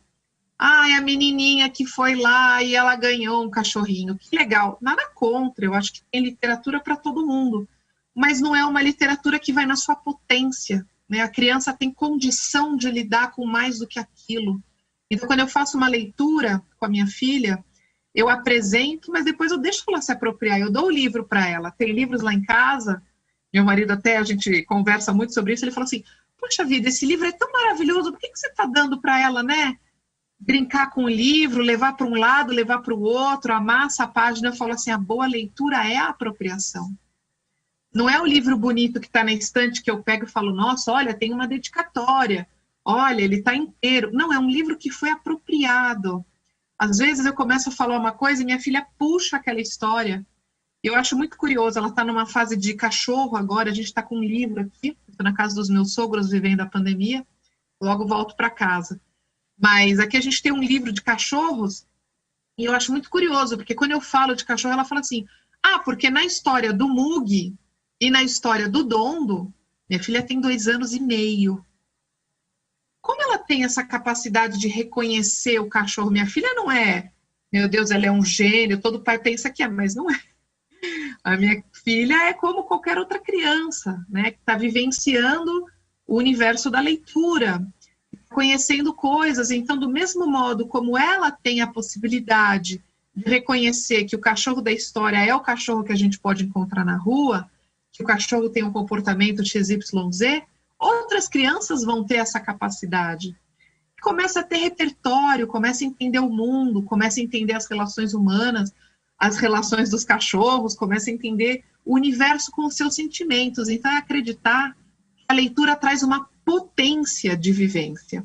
a menininha que foi lá e ela ganhou um cachorrinho, que legal, nada contra, eu acho que tem literatura para todo mundo, mas não é uma literatura que vai na sua potência, né? A criança tem condição de lidar com mais do que aquilo. Então, quando eu faço uma leitura com a minha filha, eu apresento, mas depois eu deixo ela se apropriar, eu dou o livro para ela. Tem livros lá em casa, meu marido até, a gente conversa muito sobre isso, ele fala assim, poxa vida, esse livro é tão maravilhoso, por que você está dando para ela, né? Brincar com o livro, levar para um lado, levar para o outro, amassa a página. Eu falo assim, a boa leitura é a apropriação. Não é o livro bonito que está na estante que eu pego e falo, nossa, olha, tem uma dedicatória, olha, ele está inteiro. Não, é um livro que foi apropriado. Às vezes eu começo a falar uma coisa e minha filha puxa aquela história. Eu acho muito curioso, ela está numa fase de cachorro agora, a gente está com um livro aqui, estou na casa dos meus sogros vivendo a pandemia, logo volto para casa. Mas aqui a gente tem um livro de cachorros e eu acho muito curioso, porque quando eu falo de cachorro, ela fala assim, porque na história do Mug e na história do Dondo, minha filha tem 2 anos e meio. Como ela tem essa capacidade de reconhecer o cachorro? Minha filha não é, meu Deus, ela é um gênio, todo pai pensa que é, mas não é. A minha filha é como qualquer outra criança, né, que está vivenciando o universo da leitura, conhecendo coisas. Então, do mesmo modo como ela tem a possibilidade de reconhecer que o cachorro da história é o cachorro que a gente pode encontrar na rua, que o cachorro tem um comportamento XYZ, outras crianças vão ter essa capacidade. Começa a ter repertório, começa a entender o mundo, começa a entender as relações humanas, as relações dos cachorros, começa a entender o universo com os seus sentimentos. Então, é acreditar que a leitura traz uma potência de vivência,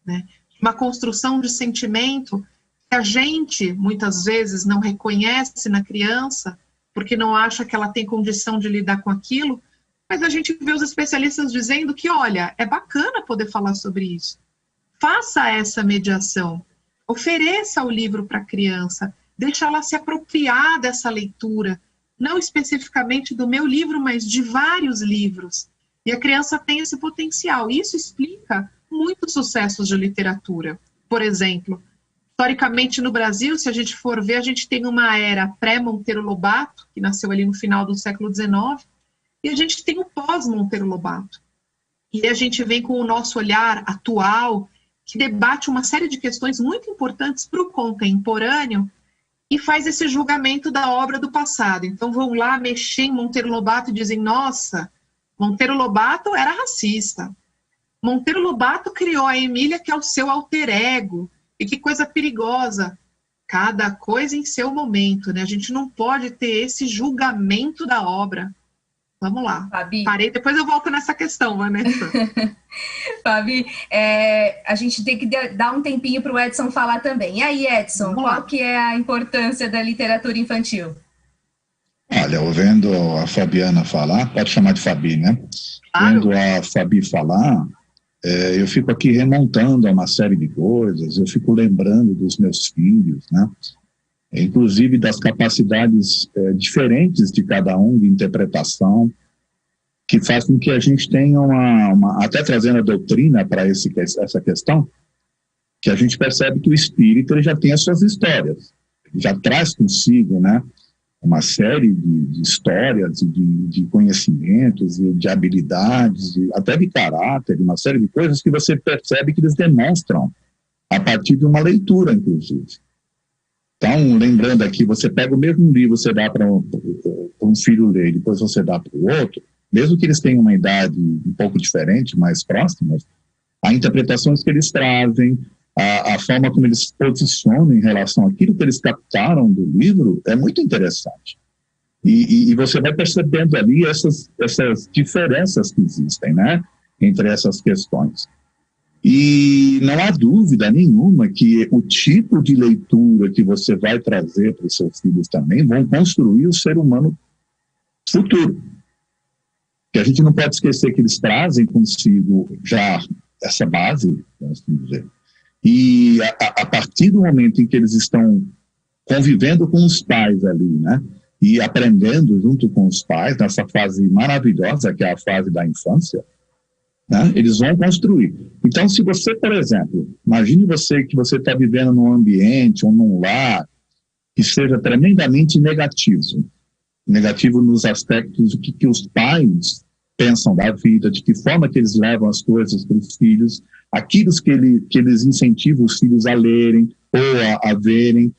né? Uma construção de sentimento que a gente, muitas vezes, não reconhece na criança, porque não acha que ela tem condição de lidar com aquilo, mas a gente vê os especialistas dizendo que, olha, é bacana poder falar sobre isso. Faça essa mediação, ofereça o livro para a criança, deixa ela se apropriar dessa leitura, não especificamente do meu livro, mas de vários livros. E a criança tem esse potencial. Isso explica muitos sucessos de literatura. Por exemplo, historicamente no Brasil, se a gente for ver, a gente tem uma era pré-Monteiro Lobato, que nasceu ali no final do século XIX, e a gente tem o pós-Monteiro Lobato. E a gente vem com o nosso olhar atual, que debate uma série de questões muito importantes para o contemporâneo e faz esse julgamento da obra do passado. Então vão lá mexer em Monteiro Lobato e dizem, nossa, Monteiro Lobato era racista. Monteiro Lobato criou a Emília, que é o seu alter ego. E que coisa perigosa. Cada coisa em seu momento, né? A gente não pode ter esse julgamento da obra. Vamos lá. Fabi. Parei, depois eu volto nessa questão, Vanessa. Fabi, a gente tem que dar um tempinho para o Edson falar também. E aí, Edson, qual que é a importância da literatura infantil? Olha, ouvindo a Fabiana falar, pode chamar de Fabi, né? Claro. Ouvindo a Fabi falar, eu fico aqui remontando a uma série de coisas, eu fico lembrando dos meus filhos, né? Inclusive das capacidades diferentes de cada um de interpretação, que faz com que a gente tenha até trazendo a doutrina para essa questão, que a gente percebe que o espírito ele já tem as suas histórias, já traz consigo, né, uma série de histórias, de conhecimentos, de habilidades, até de caráter, uma série de coisas que você percebe que eles demonstram a partir de uma leitura, inclusive. Então, lembrando aqui, você pega o mesmo livro, você dá para um filho ler, depois você dá para o outro, mesmo que eles tenham uma idade um pouco diferente, mais próximas, a interpretações que eles trazem, a forma como eles se posicionam em relação àquilo que eles captaram do livro é muito interessante. E você vai percebendo ali essas diferenças que existem, né, entre essas questões. E não há dúvida nenhuma que o tipo de leitura que você vai trazer para os seus filhos também vão construir o ser humano futuro. Que a gente não pode esquecer que eles trazem consigo já essa base, vamos dizer. E a partir do momento em que eles estão convivendo com os pais ali, né, e aprendendo junto com os pais, nessa fase maravilhosa que é a fase da infância, né, eles vão construir. Então, se você, por exemplo, imagine você que você está vivendo num ambiente ou num lar que seja tremendamente negativo nos aspectos do que os pais pensam da vida, de que forma que eles levam as coisas para os filhos, aquilo que eles incentivam os filhos a lerem ou a verem,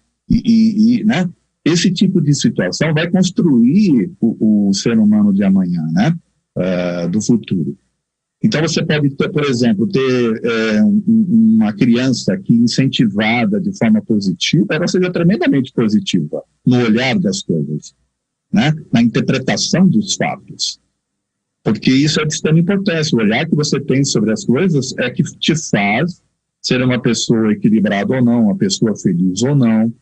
né? Esse tipo de situação vai construir o ser humano de amanhã, né? Do futuro. Então, você pode, por exemplo, ter uma criança que, incentivada de forma positiva, ela seja tremendamente positiva no olhar das coisas, né? Na interpretação dos fatos. Porque isso é de extrema importância. O olhar que você tem sobre as coisas é que te faz ser uma pessoa equilibrada ou não, uma pessoa feliz ou não,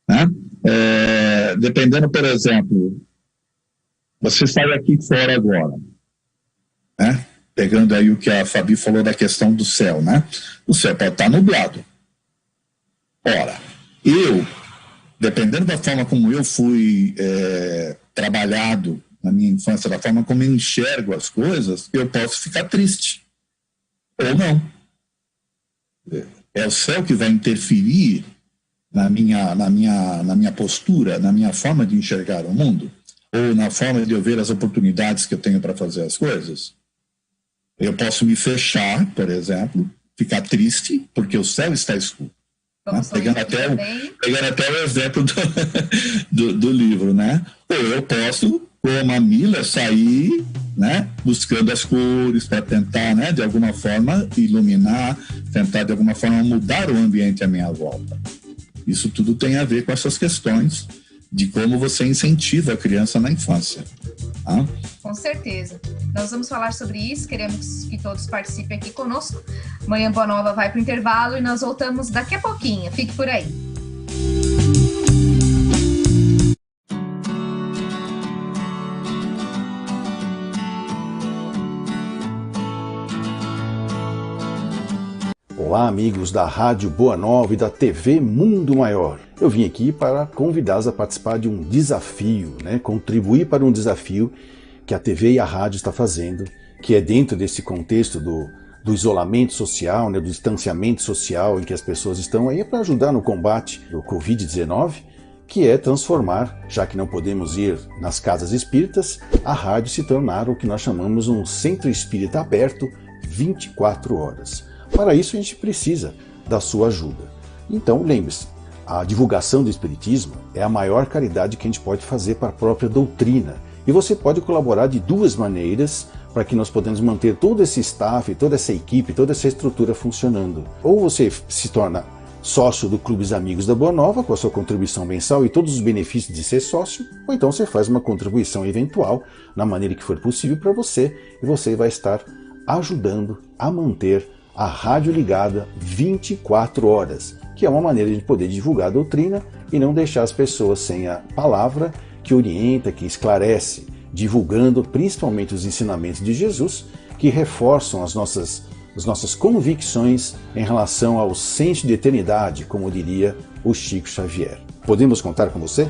né? Dependendo, por exemplo, você sai aqui fora agora, né? Pegando aí o que a Fabi falou da questão do céu, né? O céu pode estar nublado. Ora, dependendo da forma como eu fui trabalhado na minha infância, da forma como eu enxergo as coisas, eu posso ficar triste. Ou não. É o céu que vai interferir na minha postura, na minha forma de enxergar o mundo, ou na forma de eu ver as oportunidades que eu tenho para fazer as coisas. Eu posso me fechar, por exemplo, ficar triste, porque o céu está escuro. Né? Pegando até o exemplo do livro, né? Ou eu posso, como a Mila, sair, né, buscando as cores para tentar, né, de alguma forma, iluminar, tentar, de alguma forma, mudar o ambiente à minha volta. Isso tudo tem a ver com essas questões de como você incentiva a criança na infância. Tá? Com certeza. Nós vamos falar sobre isso, queremos que todos participem aqui conosco. Manhã Boa Nova vai para o intervalo e nós voltamos daqui a pouquinho. Fique por aí. Olá, amigos da Rádio Boa Nova e da TV Mundo Maior. Eu vim aqui para convidá-los a participar de um desafio, né? Contribuir para um desafio que a TV e a rádio está fazendo, que é dentro desse contexto do isolamento social, né? Do distanciamento social em que as pessoas estão aí para ajudar no combate do Covid-19. que é transformar, já que não podemos ir nas casas espíritas, a rádio se tornar o que nós chamamos um centro espírita aberto 24 horas. Para isso a gente precisa da sua ajuda. Então lembre-se, a divulgação do Espiritismo é a maior caridade que a gente pode fazer para a própria doutrina. E você pode colaborar de duas maneiras para que nós possamos manter todo esse staff, toda essa equipe, toda essa estrutura funcionando. Ou você se torna sócio do Clube dos Amigos da Boa Nova, com a sua contribuição mensal e todos os benefícios de ser sócio, ou então você faz uma contribuição eventual, na maneira que for possível para você, e você vai estar ajudando a manter a rádio ligada 24 horas, que é uma maneira de poder divulgar a doutrina e não deixar as pessoas sem a palavra que orienta, que esclarece, divulgando principalmente os ensinamentos de Jesus, que reforçam as nossas convicções em relação ao senso de eternidade, como diria o Chico Xavier. Podemos contar com você?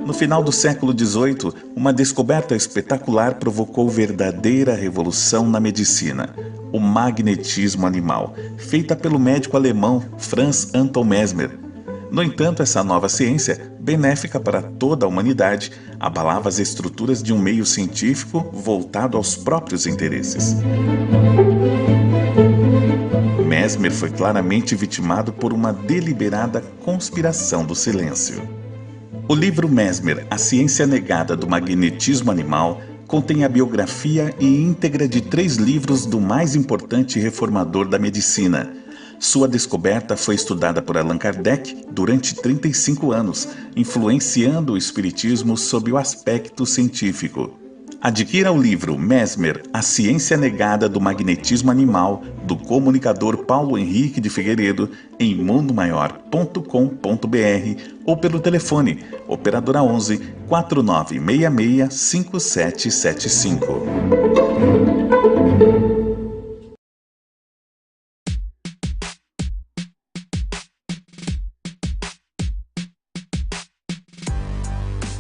No final do século XVIII, uma descoberta espetacular provocou verdadeira revolução na medicina: o magnetismo animal, feita pelo médico alemão Franz Anton Mesmer. No entanto, essa nova ciência, benéfica para toda a humanidade, abalava as estruturas de um meio científico voltado aos próprios interesses. Mesmer foi claramente vitimado por uma deliberada conspiração do silêncio. O livro Mesmer, A Ciência Negada do Magnetismo Animal, contém a biografia e íntegra de 3 livros do mais importante reformador da medicina. Sua descoberta foi estudada por Allan Kardec durante 35 anos, influenciando o espiritismo sob o aspecto científico. Adquira o livro Mesmer, A Ciência Negada do Magnetismo Animal, do comunicador Paulo Henrique de Figueiredo, em mundomaior.com.br ou pelo telefone operadora 11 4966 5775.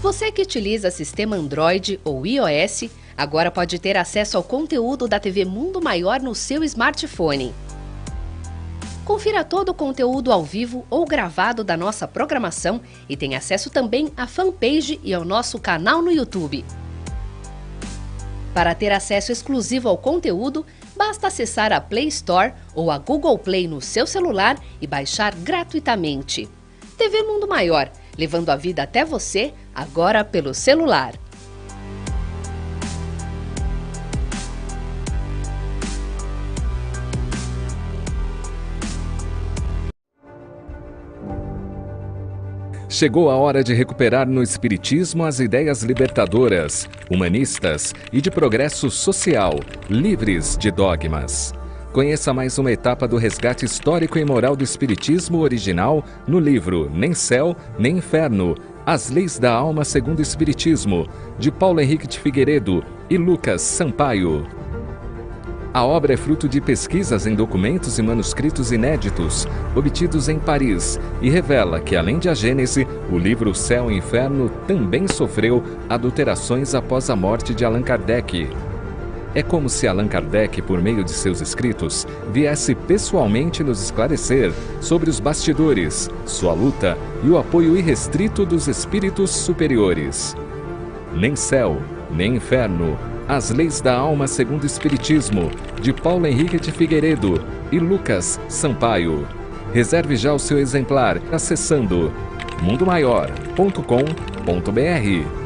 Você que utiliza sistema Android ou iOS, agora pode ter acesso ao conteúdo da TV Mundo Maior no seu smartphone. Confira todo o conteúdo ao vivo ou gravado da nossa programação e tem acesso também à fanpage e ao nosso canal no YouTube. Para ter acesso exclusivo ao conteúdo, basta acessar a Play Store ou a Google Play no seu celular e baixar gratuitamente. TV Mundo Maior, levando a vida até você, agora pelo celular. Chegou a hora de recuperar no Espiritismo as ideias libertadoras, humanistas e de progresso social, livres de dogmas. Conheça mais uma etapa do resgate histórico e moral do Espiritismo original no livro Nem Céu, Nem Inferno, As Leis da Alma segundo o Espiritismo, de Paulo Henrique de Figueiredo e Lucas Sampaio. A obra é fruto de pesquisas em documentos e manuscritos inéditos, obtidos em Paris, e revela que, além de a Gênese, o livro Céu e Inferno também sofreu adulterações após a morte de Allan Kardec. É como se Allan Kardec, por meio de seus escritos, viesse pessoalmente nos esclarecer sobre os bastidores, sua luta e o apoio irrestrito dos espíritos superiores. Nem Céu, Nem Inferno, As Leis da Alma segundo o Espiritismo, de Paulo Henrique de Figueiredo e Lucas Sampaio. Reserve já o seu exemplar acessando mundomaior.com.br.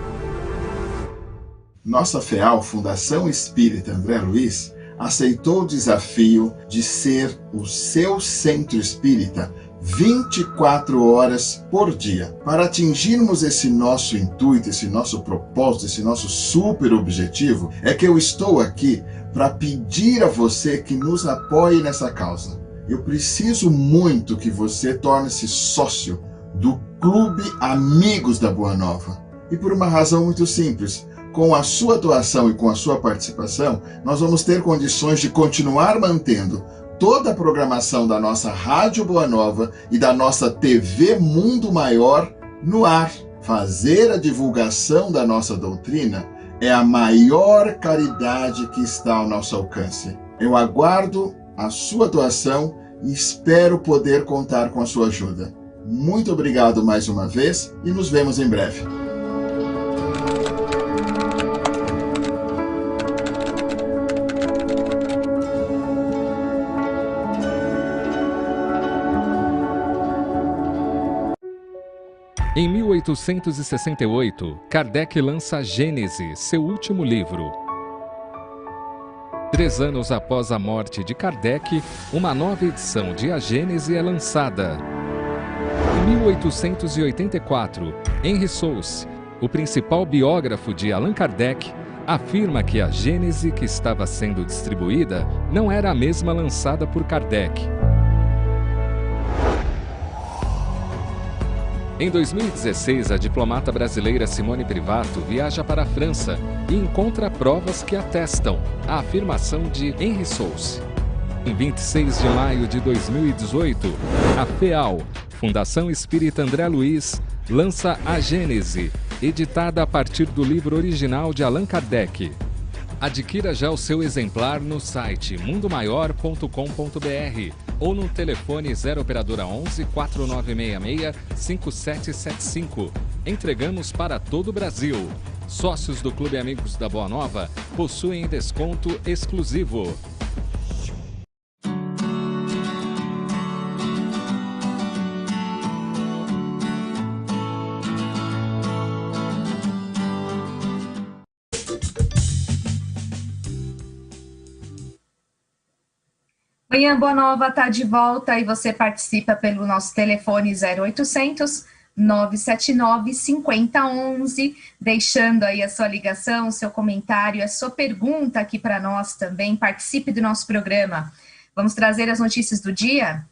Nossa FEAL, Fundação Espírita André Luiz, aceitou o desafio de ser o seu centro espírita 24 horas por dia. Para atingirmos esse nosso intuito, esse nosso propósito, esse nosso super objetivo, é que eu estou aqui para pedir a você que nos apoie nessa causa. Eu preciso muito que você torne-se sócio do Clube Amigos da Boa Nova. E por uma razão muito simples. Com a sua doação e com a sua participação, nós vamos ter condições de continuar mantendo toda a programação da nossa Rádio Boa Nova e da nossa TV Mundo Maior no ar. Fazer a divulgação da nossa doutrina é a maior caridade que está ao nosso alcance. Eu aguardo a sua doação e espero poder contar com a sua ajuda. Muito obrigado mais uma vez e nos vemos em breve. Em 1868, Kardec lança a Gênese, seu último livro. 3 anos após a morte de Kardec, uma nova edição de A Gênese é lançada. Em 1884, Henry Souce, o principal biógrafo de Allan Kardec, afirma que a Gênese que estava sendo distribuída não era a mesma lançada por Kardec. Em 2016, a diplomata brasileira Simone Privato viaja para a França e encontra provas que atestam a afirmação de Henry Souce. Em 26 de maio de 2018, a FEAL, Fundação Espírita André Luiz, lança A Gênese, editada a partir do livro original de Allan Kardec. Adquira já o seu exemplar no site mundomaior.com.br ou no telefone 0 operadora 11 4966 5775. Entregamos para todo o Brasil. Sócios do Clube Amigos da Boa Nova possuem desconto exclusivo. Manhã Boa Nova está de volta e você participa pelo nosso telefone 0800 979 5011, deixando aí a sua ligação, seu comentário, a sua pergunta aqui para nós também. Participe do nosso programa. Vamos trazer as notícias do dia?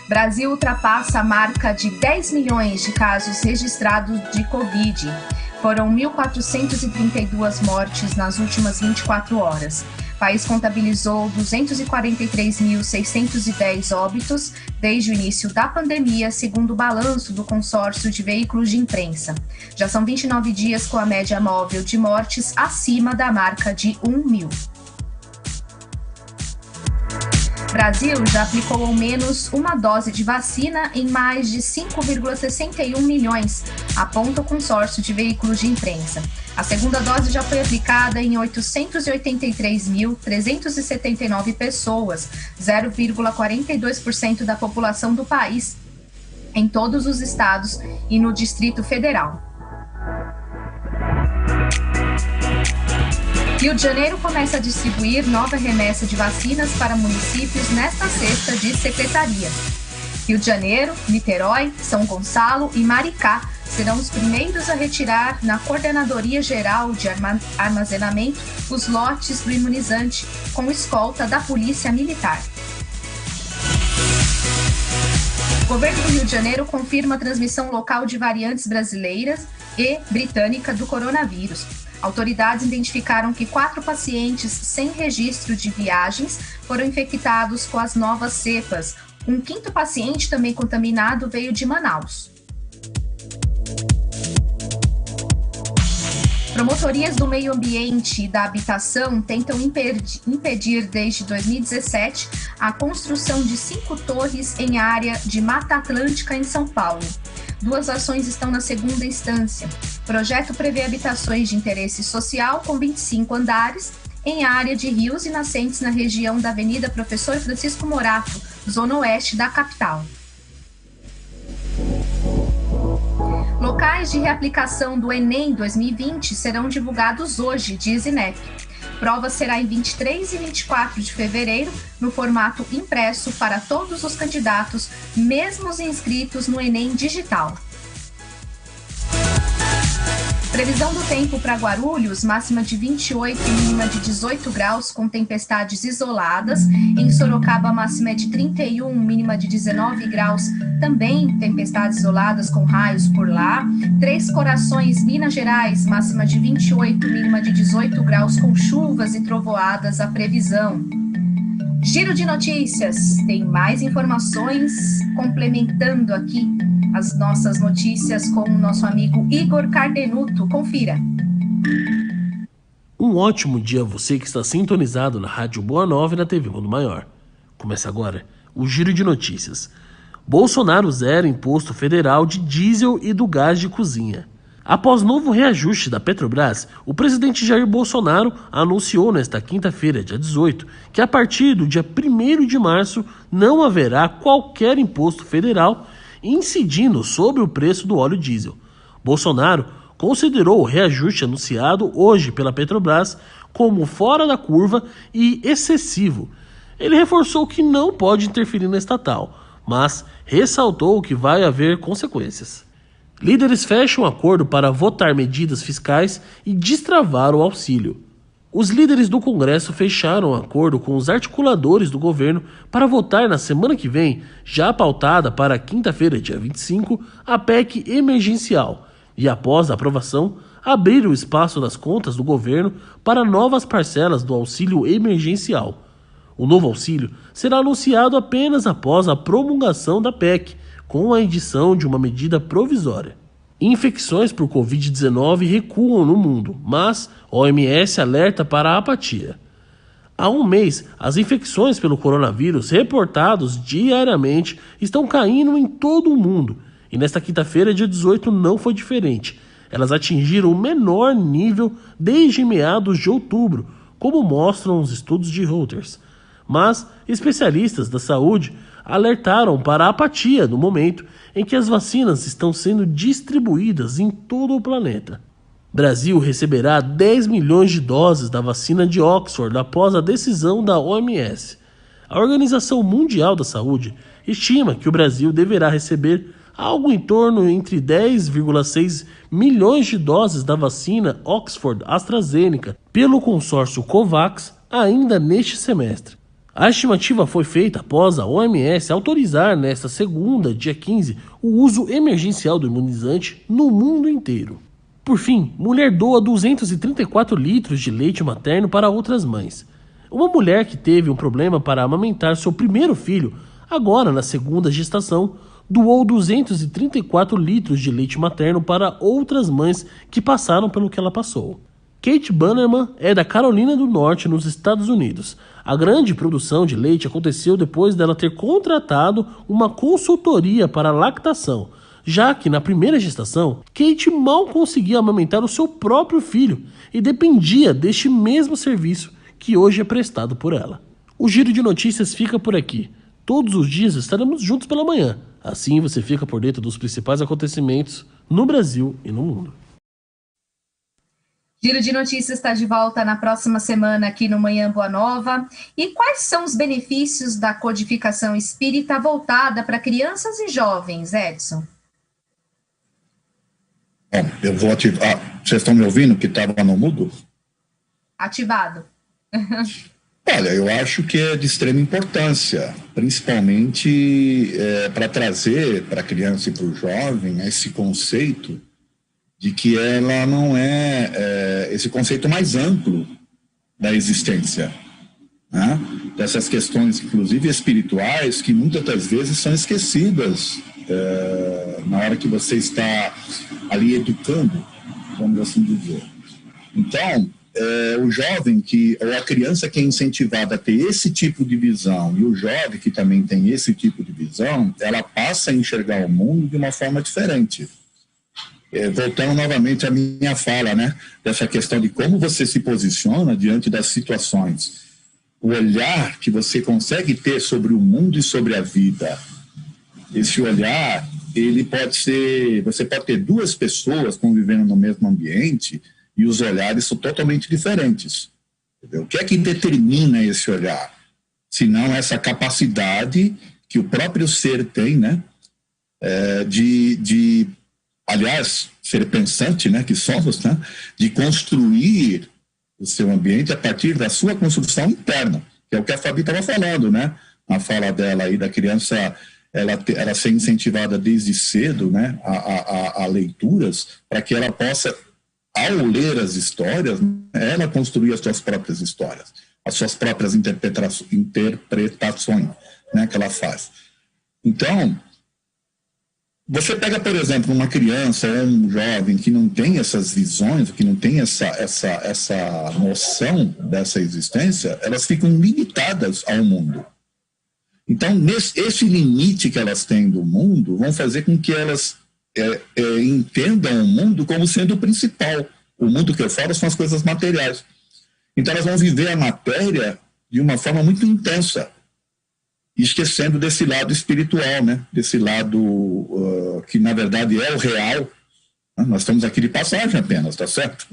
Brasil ultrapassa a marca de 10 milhões de casos registrados de Covid. Foram 1.432 mortes nas últimas 24 horas. O país contabilizou 243.610 óbitos desde o início da pandemia, segundo o balanço do consórcio de veículos de imprensa. Já são 29 dias com a média móvel de mortes acima da marca de 1.000. Brasil já aplicou ao menos uma dose de vacina em mais de 5,61 milhões, aponta o consórcio de veículos de imprensa. A segunda dose já foi aplicada em 883.379 pessoas, 0,42% da população do país, em todos os estados e no Distrito Federal. Rio de Janeiro começa a distribuir nova remessa de vacinas para municípios nesta sexta, diz secretaria. Rio de Janeiro, Niterói, São Gonçalo e Maricá serão os primeiros a retirar na Coordenadoria Geral de Armazenamento os lotes do imunizante, com escolta da Polícia Militar. O governo do Rio de Janeiro confirma a transmissão local de variantes brasileiras e britânica do coronavírus. Autoridades identificaram que 4 pacientes sem registro de viagens foram infectados com as novas cepas. Um 5º paciente também contaminado veio de Manaus. Promotorias do meio ambiente e da habitação tentam impedir desde 2017 a construção de 5 torres em área de Mata Atlântica em São Paulo. 2 ações estão na segunda instância. O projeto prevê habitações de interesse social com 25 andares em área de rios e nascentes na região da Avenida Professor Francisco Morato, zona oeste da capital. Locais de reaplicação do Enem 2020 serão divulgados hoje, diz INEP. Prova será em 23 e 24 de fevereiro, no formato impresso para todos os candidatos, mesmo os inscritos no Enem digital. Previsão do tempo para Guarulhos, máxima de 28 e mínima de 18 graus, com tempestades isoladas. Em Sorocaba, máxima é de 31, mínima de 19 graus, também tempestades isoladas com raios por lá. Três Corações, Minas Gerais, máxima de 28, mínima de 18 graus, com chuvas e trovoadas, a previsão. Giro de notícias, tem mais informações complementando aqui as nossas notícias com o nosso amigo Igor Cardenuto. Confira. Um ótimo dia a você que está sintonizado na Rádio Boa Nova e na TV Mundo Maior. Começa agora o Giro de Notícias. Bolsonaro zera imposto federal de diesel e do gás de cozinha. Após novo reajuste da Petrobras, o presidente Jair Bolsonaro anunciou nesta quinta-feira, dia 18, que a partir do dia 1º de março não haverá qualquer imposto federal incidindo sobre o preço do óleo diesel. Bolsonaro considerou o reajuste anunciado hoje pela Petrobras como fora da curva e excessivo. Ele reforçou que não pode interferir na estatal, mas ressaltou que vai haver consequências. Líderes fecham acordo para votar medidas fiscais e destravar o auxílio. Os líderes do Congresso fecharam acordo com os articuladores do governo para votar na semana que vem, já pautada para quinta-feira, dia 25, a PEC emergencial, e após a aprovação, abrir o espaço das contas do governo para novas parcelas do auxílio emergencial. O novo auxílio será anunciado apenas após a promulgação da PEC, com a edição de uma medida provisória. Infecções por Covid-19 recuam no mundo, mas a OMS alerta para a apatia. Há um mês, as infecções pelo coronavírus reportados diariamente estão caindo em todo o mundo, e nesta quinta-feira, dia 18, não foi diferente. Elas atingiram o menor nível desde meados de outubro, como mostram os estudos de Reuters. Mas especialistas da saúde alertaram para a apatia no momento em que as vacinas estão sendo distribuídas em todo o planeta. Brasil receberá 10 milhões de doses da vacina de Oxford após a decisão da OMS. A Organização Mundial da Saúde estima que o Brasil deverá receber algo em torno entre 10,6 milhões de doses da vacina Oxford AstraZeneca pelo consórcio COVAX ainda neste semestre. A estimativa foi feita após a OMS autorizar nesta segunda, dia 15, o uso emergencial do imunizante no mundo inteiro. Por fim, mulher doa 234 litros de leite materno para outras mães. Uma mulher que teve um problema para amamentar seu primeiro filho, agora na segunda gestação, doou 234 litros de leite materno para outras mães que passaram pelo que ela passou. Kate Bannerman é da Carolina do Norte, nos Estados Unidos. A grande produção de leite aconteceu depois dela ter contratado uma consultoria para lactação, já que na primeira gestação, Kate mal conseguia amamentar o seu próprio filho e dependia deste mesmo serviço que hoje é prestado por ela. O Giro de Notícias fica por aqui. Todos os dias estaremos juntos pela manhã. Assim você fica por dentro dos principais acontecimentos no Brasil e no mundo. Giro de Notícias está de volta na próxima semana aqui no Manhã Boa Nova. E quais são os benefícios da codificação espírita voltada para crianças e jovens, Edson? Bom, eu vou ativar. Vocês estão me ouvindo que estava no mudo? Ativado. Olha, eu acho que é de extrema importância, principalmente para trazer para a criança e para o jovem esse conceito de que ela não é esse conceito mais amplo da existência, né? Dessas questões, inclusive espirituais, que muitas das vezes são esquecidas na hora que você está ali educando, vamos assim dizer. Então, o jovem ou a criança que é incentivada a ter esse tipo de visão e o jovem que também tem esse tipo de visão, ela passa a enxergar o mundo de uma forma diferente. Voltando novamente à minha fala, né, dessa questão de como você se posiciona diante das situações. O olhar que você consegue ter sobre o mundo e sobre a vida, esse olhar, ele pode ser... Você pode ter duas pessoas convivendo no mesmo ambiente e os olhares são totalmente diferentes. Entendeu? O que é que determina esse olhar? Senão essa capacidade que o próprio ser tem, né, aliás, ser pensante, né, que somos, né, de construir o seu ambiente a partir da sua construção interna, que é o que a Fabi estava falando, né, na fala dela aí da criança, ela ser incentivada desde cedo, né, a leituras, para que ela possa, ao ler as histórias, ela construir as suas próprias histórias, as suas próprias interpretações, né, que ela faz. Então, Você pega, por exemplo, uma criança ou um jovem que não tem essas visões, que não tem essa noção dessa existência, elas ficam limitadas ao mundo. Então, esse limite que elas têm do mundo vão fazer com que elas entendam o mundo como sendo o principal. O mundo que eu falo são as coisas materiais. Então, elas vão viver a matéria de uma forma muito intensa, esquecendo desse lado espiritual, né? Desse lado que, na verdade, é o real. Nós estamos aqui de passagem apenas, tá certo?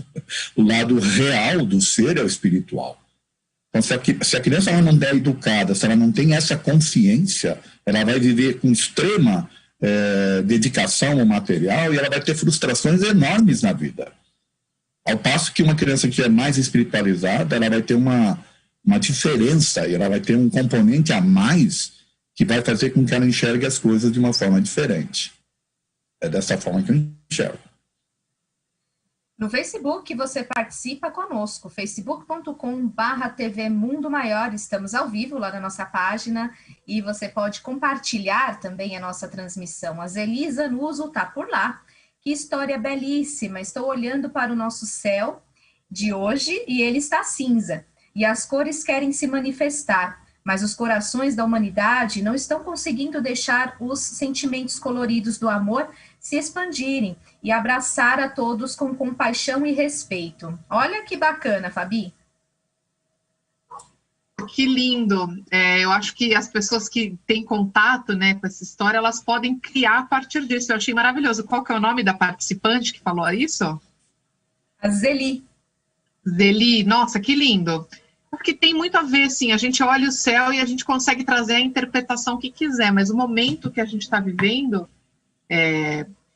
O lado real do ser é o espiritual. Então, se a criança não é educada, se ela não tem essa consciência, ela vai viver com extrema dedicação ao material e ela vai ter frustrações enormes na vida. Ao passo que uma criança que é mais espiritualizada, ela vai ter uma diferença, e ela vai ter um componente a mais que vai fazer com que ela enxergue as coisas de uma forma diferente. É dessa forma que eu enxergo. No Facebook você participa conosco, facebook.com/TV Mundo Maior, estamos ao vivo lá na nossa página e você pode compartilhar também a nossa transmissão. A Zelisa Nuso está por lá. Que história belíssima, estou olhando para o nosso céu de hoje e ele está cinza. E as cores querem se manifestar, mas os corações da humanidade não estão conseguindo deixar os sentimentos coloridos do amor se expandirem e abraçar a todos com compaixão e respeito. Olha que bacana, Fabi. Que lindo. Eu acho que as pessoas que têm contato, né, com essa história, elas podem criar a partir disso. Eu achei maravilhoso. Qual que é o nome da participante que falou isso? A Zeli. Zeli, nossa, que lindo. Porque tem muito a ver, assim, a gente olha o céu e a gente consegue trazer a interpretação que quiser, mas o momento que a gente está vivendo,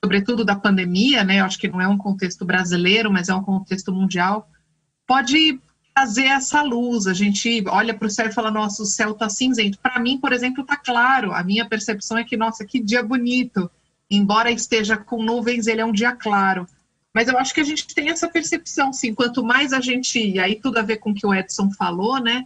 sobretudo da pandemia, né, eu acho que não é um contexto brasileiro, mas é um contexto mundial, pode trazer essa luz. A gente olha para o céu e fala, nossa, o céu está cinzento. Para mim, por exemplo, está claro. A minha percepção é que, nossa, que dia bonito. Embora esteja com nuvens, ele é um dia claro. Mas eu acho que a gente tem essa percepção, sim. Quanto mais a gente... E aí tudo a ver com o que o Edson falou, né?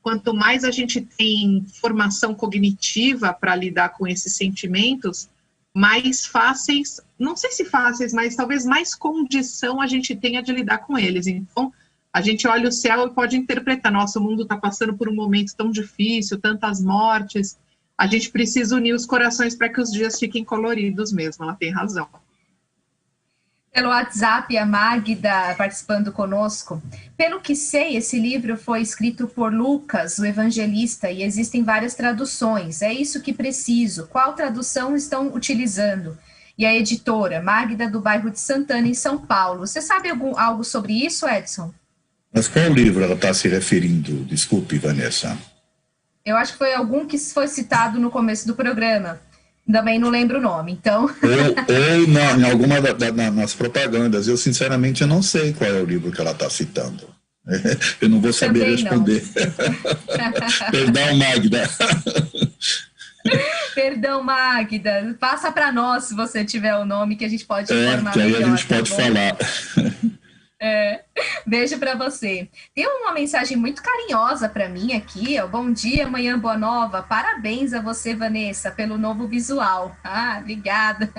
Quanto mais a gente tem formação cognitiva para lidar com esses sentimentos, mais fáceis, não sei se fáceis, mas talvez mais condição a gente tenha de lidar com eles. Então, a gente olha o céu e pode interpretar, nossa, o mundo está passando por um momento tão difícil, tantas mortes, a gente precisa unir os corações para que os dias fiquem coloridos mesmo, ela tem razão. Pelo WhatsApp, a Magda participando conosco. Pelo que sei, esse livro foi escrito por Lucas, o evangelista, e existem várias traduções. É isso que preciso. Qual tradução estão utilizando? E a editora, Magda, do bairro de Santana, em São Paulo. Você sabe algo sobre isso, Edson? Mas qual livro ela está se referindo? Desculpe, Vanessa. Eu acho que foi algum que foi citado no começo do programa. Também não lembro o nome, então... Ou em alguma das propagandas. Eu, sinceramente, eu não sei qual é o livro que ela está citando. Eu não vou saber também responder. Perdão, Magda. Perdão, Magda. Passa para nós, se você tiver o nome, que a gente pode informar melhor. Que aí a gente pode falar. Beijo para você. Tem uma mensagem muito carinhosa para mim aqui, ó. Bom dia, manhã boa nova. Parabéns a você, Vanessa, pelo novo visual. Obrigada.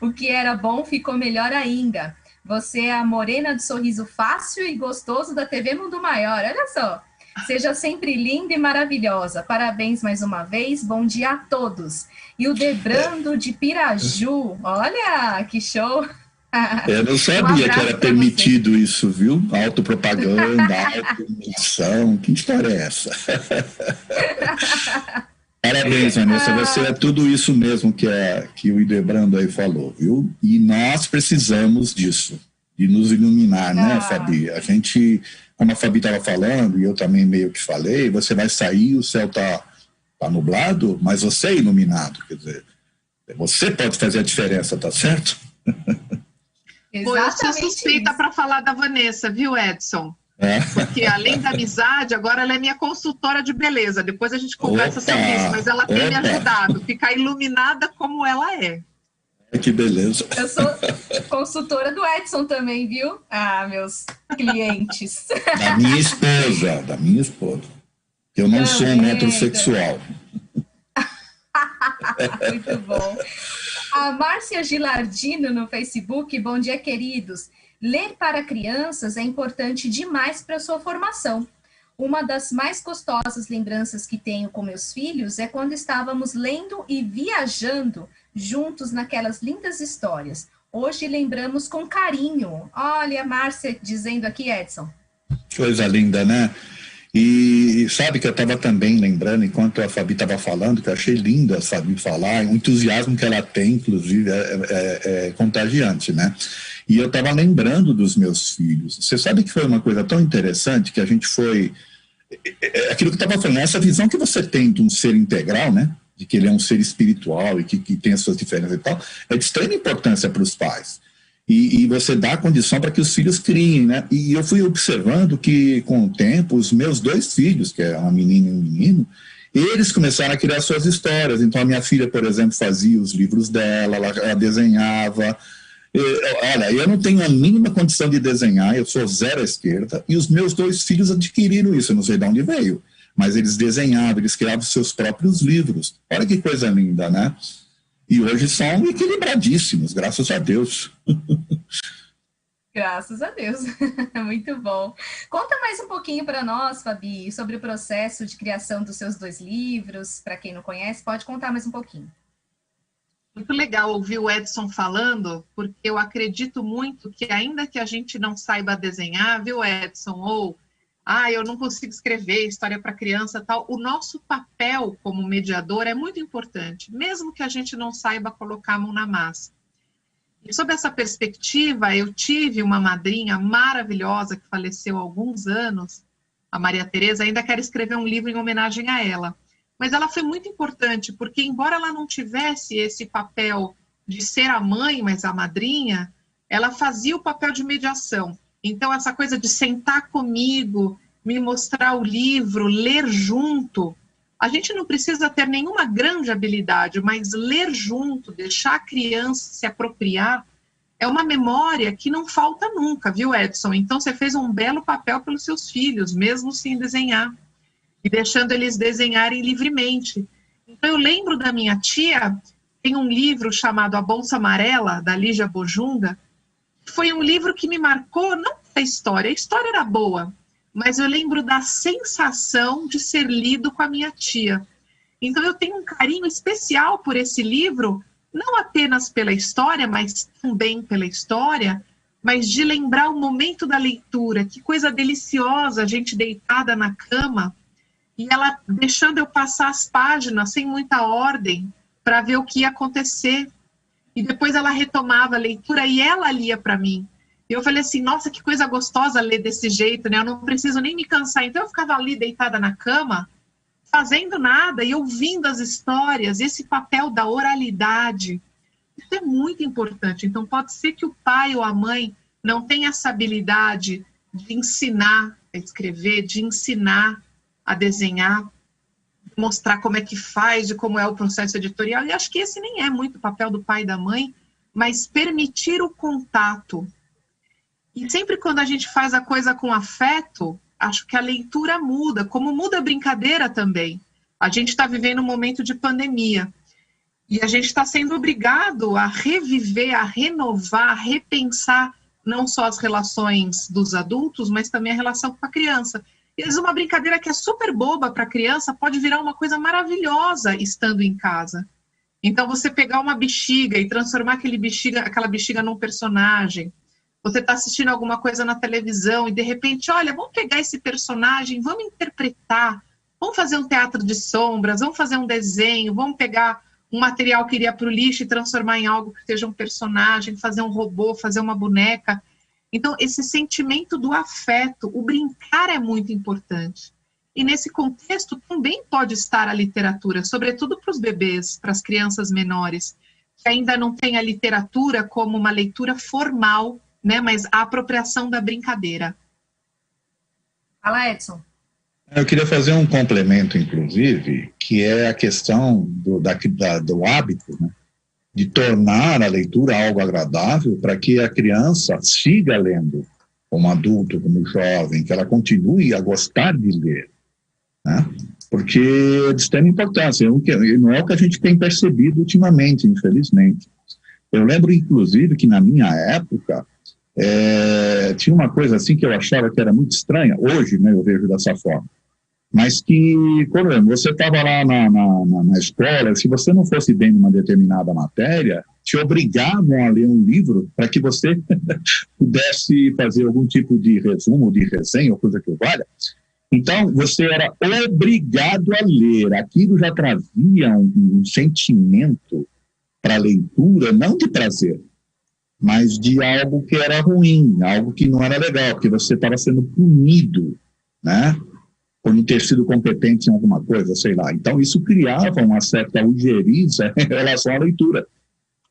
O que era bom ficou melhor ainda. Você é a morena de sorriso fácil e gostoso da TV Mundo Maior. Olha só. Seja sempre linda e maravilhosa. Parabéns mais uma vez. Bom dia a todos. E o Debrando de Piraju. Olha, que show. Eu não sabia que era permitido isso, viu? Autopropaganda, autopromoção, que história é essa? Parabéns, Vanessa, você é tudo isso mesmo que o Idebrando aí falou, viu? E nós precisamos disso, de nos iluminar, né, Fabi? A gente, como a Fabi estava falando, e eu também meio que falei, você vai sair, o céu tá nublado, mas você é iluminado, quer dizer, você pode fazer a diferença, tá certo? Pô, eu sou suspeita para falar da Vanessa, viu, Edson? Porque além da amizade, agora ela é minha consultora de beleza. Depois a gente conversa sobre isso, mas ela tem me ajudado a ficar iluminada como ela é. Que beleza. Eu sou consultora do Edson também, viu? Meus clientes. Da minha esposa. Eu não sou um metrosexual. Muito bom. A Márcia Gilardino no Facebook, bom dia, queridos. Ler para crianças é importante demais para a sua formação. Uma das mais gostosas lembranças que tenho com meus filhos é quando estávamos lendo e viajando juntos naquelas lindas histórias. Hoje lembramos com carinho. Olha a Márcia dizendo aqui, Edson. Coisa linda, né? E sabe que eu estava também lembrando, enquanto a Fabi estava falando, que eu achei lindo a Fabi falar, o entusiasmo que ela tem, inclusive, é contagiante, né? E eu estava lembrando dos meus filhos. Você sabe que foi uma coisa tão interessante que a gente foi... Aquilo que eu estava falando, essa visão que você tem de um ser integral, né? De que ele é um ser espiritual e que tem as suas diferenças e tal, é de extrema importância para os pais. E você dá a condição para que os filhos criem, né? E eu fui observando que, com o tempo, os meus 2 filhos, que é uma menina e um menino, eles começaram a criar suas histórias. Então, a minha filha, por exemplo, fazia os livros dela, ela desenhava. Olha, eu não tenho a mínima condição de desenhar, eu sou zero à esquerda, e os meus 2 filhos adquiriram isso, eu não sei de onde veio, mas eles desenhavam, eles criavam seus próprios livros. Olha que coisa linda, né? E hoje são equilibradíssimos, graças a Deus. Graças a Deus. Muito bom. Conta mais um pouquinho para nós, Fabi, sobre o processo de criação dos seus 2 livros. Para quem não conhece, pode contar mais um pouquinho. Muito legal ouvir o Edson falando, porque eu acredito muito que ainda que a gente não saiba desenhar, viu, Edson? Ou, eu não consigo escrever história para criança e tal, o nosso papel como mediador é muito importante, mesmo que a gente não saiba colocar a mão na massa. E sob essa perspectiva, eu tive uma madrinha maravilhosa que faleceu há alguns anos, a Maria Tereza, ainda quero escrever um livro em homenagem a ela. Mas ela foi muito importante, porque embora ela não tivesse esse papel de ser a mãe, mas a madrinha, ela fazia o papel de mediação. Então, essa coisa de sentar comigo, me mostrar o livro, ler junto, a gente não precisa ter nenhuma grande habilidade, mas ler junto, deixar a criança se apropriar, é uma memória que não falta nunca, viu, Edson? Então, você fez um belo papel pelos seus filhos, mesmo sem desenhar, e deixando eles desenharem livremente. Então, eu lembro da minha tia, tem um livro chamado A Bolsa Amarela, da Lígia Bojunga, foi um livro que me marcou, não a história era boa, mas eu lembro da sensação de ser lido com a minha tia. Então, eu tenho um carinho especial por esse livro, não apenas pela história, mas também pela história, mas de lembrar o momento da leitura, que coisa deliciosa, a gente deitada na cama, e ela deixando eu passar as páginas sem muita ordem, para ver o que ia acontecer. E depois ela retomava a leitura e ela lia para mim. E eu falei assim, nossa, que coisa gostosa ler desse jeito, né? Eu não preciso nem me cansar. Então eu ficava ali deitada na cama, fazendo nada e ouvindo as histórias, esse papel da oralidade. Isso é muito importante. Então pode ser que o pai ou a mãe não tenha essa habilidade de ensinar a escrever, de ensinar a desenhar, mostrar como é que faz, de como é o processo editorial, e acho que esse nem é muito o papel do pai e da mãe, mas permitir o contato. E sempre quando a gente faz a coisa com afeto, acho que a leitura muda, como muda a brincadeira também. A gente está vivendo um momento de pandemia, e a gente está sendo obrigado a reviver, a renovar, a repensar não só as relações dos adultos, mas também a relação com a criança. E às vezes uma brincadeira que é super boba para a criança pode virar uma coisa maravilhosa estando em casa. Então, você pegar uma bexiga e transformar aquela bexiga num personagem. Você está assistindo alguma coisa na televisão e, de repente, olha, vamos pegar esse personagem, vamos interpretar, vamos fazer um teatro de sombras, vamos fazer um desenho, vamos pegar um material que iria para o lixo e transformar em algo que seja um personagem, fazer um robô, fazer uma boneca. Então, esse sentimento do afeto, o brincar é muito importante. E nesse contexto também pode estar a literatura, sobretudo para os bebês, para as crianças menores, que ainda não têm a literatura como uma leitura formal, né, mas a apropriação da brincadeira. Fala, Edson. Eu queria fazer um complemento, inclusive, que é a questão do hábito, né? De tornar a leitura algo agradável para que a criança siga lendo, como adulto, como jovem, que ela continue a gostar de ler, né? Porque é de extrema importância, não é o que a gente tem percebido ultimamente, infelizmente. Eu lembro, inclusive, que na minha época tinha uma coisa assim que eu achava que era muito estranha. Hoje, né, eu vejo dessa forma. Mas que, por exemplo, você estava lá na escola, se você não fosse bem numa determinada matéria, te obrigavam a ler um livro para que você pudesse fazer algum tipo de resumo, de resenha, ou coisa que valha. Então, você era obrigado a ler. Aquilo já trazia um sentimento para a leitura, não de prazer, mas de algo que era ruim, algo que não era legal, porque você estava sendo punido, né? Por não ter sido competente em alguma coisa, sei lá. Então, isso criava uma certa ojeriza em relação à leitura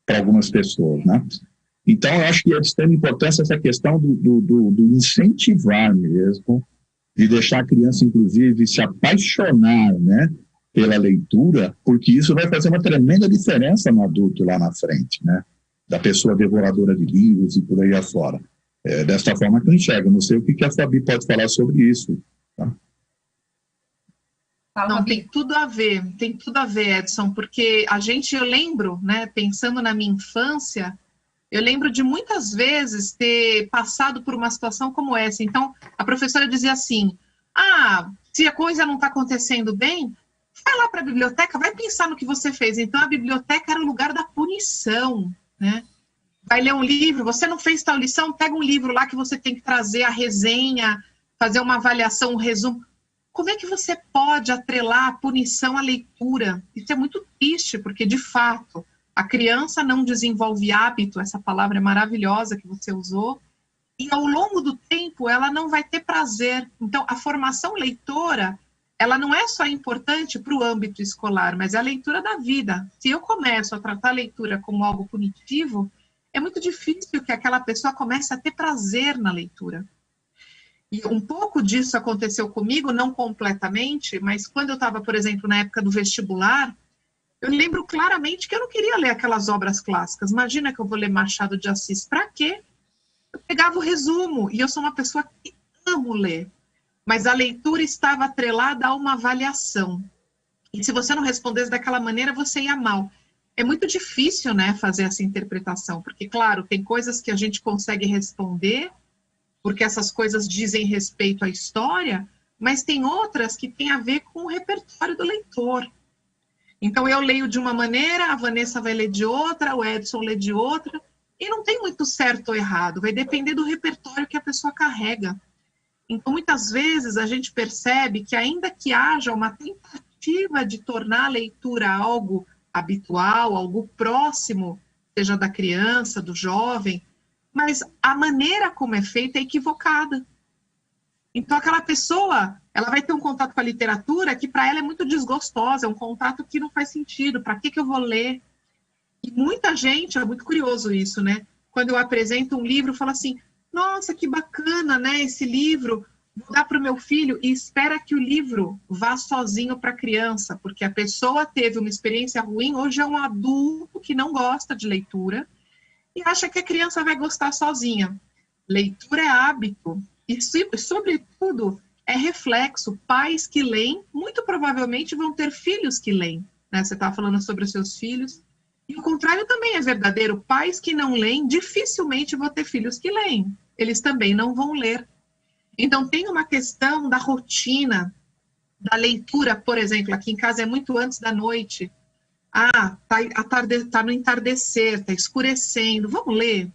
para algumas pessoas, né? Então, eu acho que é de extrema importância essa questão do incentivar mesmo, de deixar a criança, inclusive, se apaixonar, né, pela leitura, porque isso vai fazer uma tremenda diferença no adulto lá na frente, né? Da pessoa devoradora de livros e por aí afora. Desta forma que eu enxergo. Não sei o que a Fabi pode falar sobre isso, tá? Não, tem tudo a ver, Edson, porque eu lembro, né, pensando na minha infância, eu lembro de muitas vezes ter passado por uma situação como essa. Então, a professora dizia assim, se a coisa não está acontecendo bem, vai lá para a biblioteca, vai pensar no que você fez. Então, a biblioteca era o lugar da punição, né? Vai ler um livro, você não fez tal lição, pega um livro lá que você tem que trazer a resenha, fazer uma avaliação, um resumo. Como é que você pode atrelar a punição à leitura? Isso é muito triste, porque, de fato, a criança não desenvolve hábito, essa palavra é maravilhosa que você usou, e ao longo do tempo ela não vai ter prazer. Então, a formação leitora, ela não é só importante para o âmbito escolar, mas é a leitura da vida. Se eu começo a tratar a leitura como algo punitivo, é muito difícil que aquela pessoa comece a ter prazer na leitura. E um pouco disso aconteceu comigo, não completamente, mas quando eu estava, por exemplo, na época do vestibular, eu lembro claramente que eu não queria ler aquelas obras clássicas. Imagina que eu vou ler Machado de Assis. Para quê? Eu pegava o resumo, e eu sou uma pessoa que amo ler. Mas a leitura estava atrelada a uma avaliação. E se você não respondesse daquela maneira, você ia mal. É muito difícil, né, fazer essa interpretação, porque, claro, tem coisas que a gente consegue responder, porque essas coisas dizem respeito à história, mas tem outras que têm a ver com o repertório do leitor. Então, eu leio de uma maneira, a Vanessa vai ler de outra, o Edson lê de outra, e não tem muito certo ou errado, vai depender do repertório que a pessoa carrega. Então, muitas vezes, a gente percebe que ainda que haja uma tentativa de tornar a leitura algo habitual, algo próximo, seja da criança, do jovem, mas a maneira como é feita é equivocada. Então, aquela pessoa, ela vai ter um contato com a literatura que para ela é muito desgostosa, é um contato que não faz sentido, para que eu vou ler? E muita gente, é muito curioso isso, né? Quando eu apresento um livro, fala assim, nossa, que bacana, né, esse livro, vou dar para o meu filho, e espera que o livro vá sozinho para a criança, porque a pessoa teve uma experiência ruim, hoje é um adulto que não gosta de leitura, e acha que a criança vai gostar sozinha. Leitura é hábito, e sobretudo é reflexo. Pais que leem, muito provavelmente vão ter filhos que leem, né? Você está falando sobre os seus filhos, e o contrário também é verdadeiro. Pais que não leem, dificilmente vão ter filhos que leem. Eles também não vão ler. Então tem uma questão da rotina, da leitura, por exemplo, aqui em casa é muito antes da noite. Tá no entardecer, tá escurecendo, vamos ler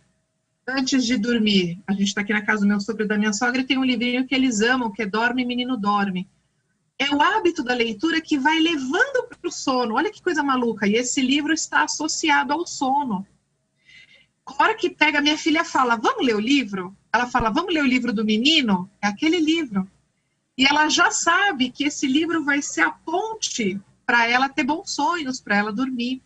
antes de dormir. A gente está aqui na casa do meu sogro e da minha sogra e tem um livrinho que eles amam, que é Dorme, Menino, Dorme. É o hábito da leitura que vai levando para o sono. Olha que coisa maluca. E esse livro está associado ao sono. A hora que pega, minha filha fala, vamos ler o livro? Ela fala, vamos ler o livro do menino? É aquele livro. E ela já sabe que esse livro vai ser a ponte para ela ter bons sonhos, para ela dormir.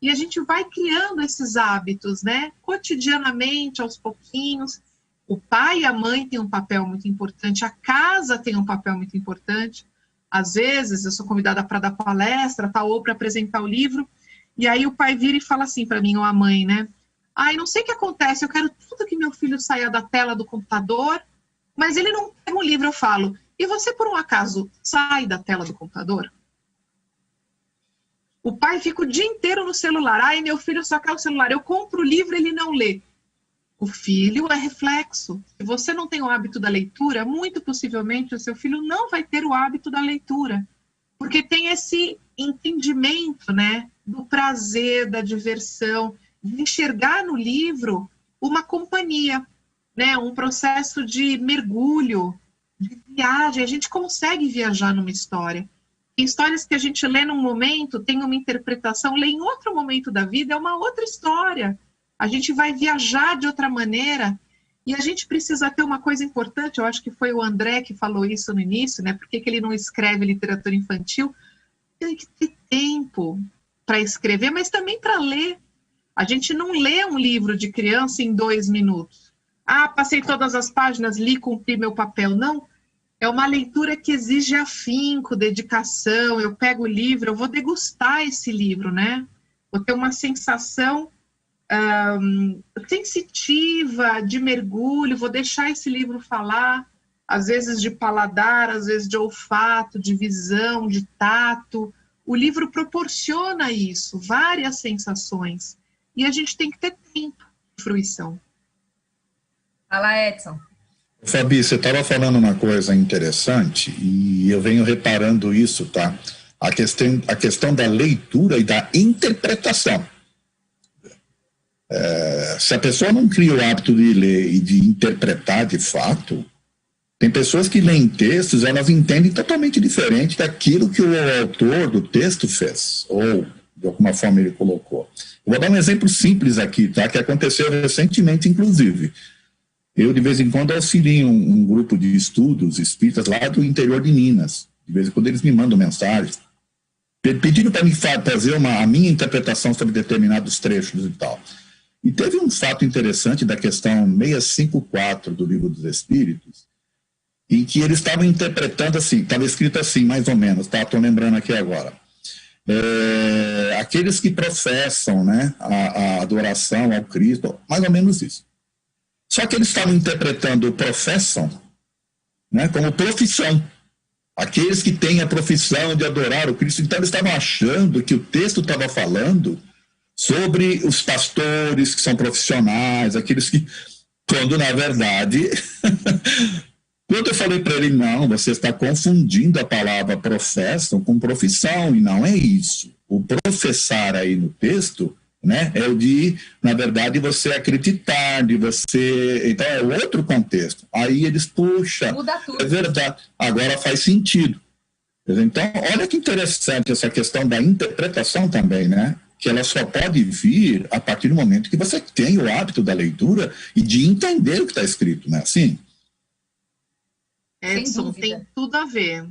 E a gente vai criando esses hábitos, né? Cotidianamente, aos pouquinhos. O pai e a mãe têm um papel muito importante, a casa tem um papel muito importante. Às vezes, eu sou convidada para dar palestra, tá, ou para apresentar o livro, e aí o pai vira e fala assim para mim, ou a mãe, né? Não sei o que acontece, eu quero tudo que meu filho saia da tela do computador, mas ele não pega um livro. Eu falo, e você, por um acaso, sai da tela do computador? O pai fica o dia inteiro no celular. Ai, meu filho só quer o celular. Eu compro o livro, ele não lê. O filho é reflexo. Se você não tem o hábito da leitura, muito possivelmente o seu filho não vai ter o hábito da leitura. Porque tem esse entendimento, né, do prazer, da diversão, de enxergar no livro uma companhia, né, um processo de mergulho, de viagem. A gente consegue viajar numa história. Tem histórias que a gente lê num momento, tem uma interpretação, lê em outro momento da vida, é uma outra história. A gente vai viajar de outra maneira e a gente precisa ter uma coisa importante, eu acho que foi o André que falou isso no início, né? Por que ele não escreve literatura infantil? Tem que ter tempo para escrever, mas também para ler. A gente não lê um livro de criança em 2 minutos. Ah, passei todas as páginas, li, cumpri meu papel. Não. É uma leitura que exige afinco, dedicação. Eu pego o livro, eu vou degustar esse livro, né? Vou ter uma sensação sensitiva, de mergulho, vou deixar esse livro falar, às vezes de paladar, às vezes de olfato, de visão, de tato. O livro proporciona isso, várias sensações. E a gente tem que ter tempo de fruição. Fala, Edson. Fabi, você estava falando uma coisa interessante e eu venho reparando isso, tá? A questão da leitura e da interpretação. Se a pessoa não cria o hábito de ler e de interpretar de fato, tem pessoas que leem textos, elas entendem totalmente diferente daquilo que o autor do texto fez, ou de alguma forma ele colocou. Eu vou dar um exemplo simples aqui, tá? Que aconteceu recentemente, inclusive. Eu, de vez em quando, auxilio um grupo de estudos espíritas lá do interior de Minas. De vez em quando eles me mandam mensagens, pedindo para me fazer a minha interpretação sobre determinados trechos e tal. E teve um fato interessante da questão 654 do Livro dos Espíritos, em que eles estavam interpretando assim, estava escrito assim, mais ou menos, tá? Estou lembrando aqui agora. Aqueles que professam, né, a adoração ao Cristo, mais ou menos isso. Só que eles estavam interpretando professam, né, como profissão. Aqueles que têm a profissão de adorar o Cristo. Então eles estavam achando que o texto estava falando sobre os pastores que são profissionais, aqueles que, quando na verdade, quando eu falei para ele, não, você está confundindo a palavra professam com profissão, e não é isso. O professar aí no texto, né, é o de, na verdade, você acreditar, de você... Então é outro contexto. Aí eles, puxa, é verdade, agora faz sentido. Então, olha que interessante essa questão da interpretação também, né? Que ela só pode vir a partir do momento que você tem o hábito da leitura e de entender o que está escrito, não é assim? Edson, tem tudo a ver.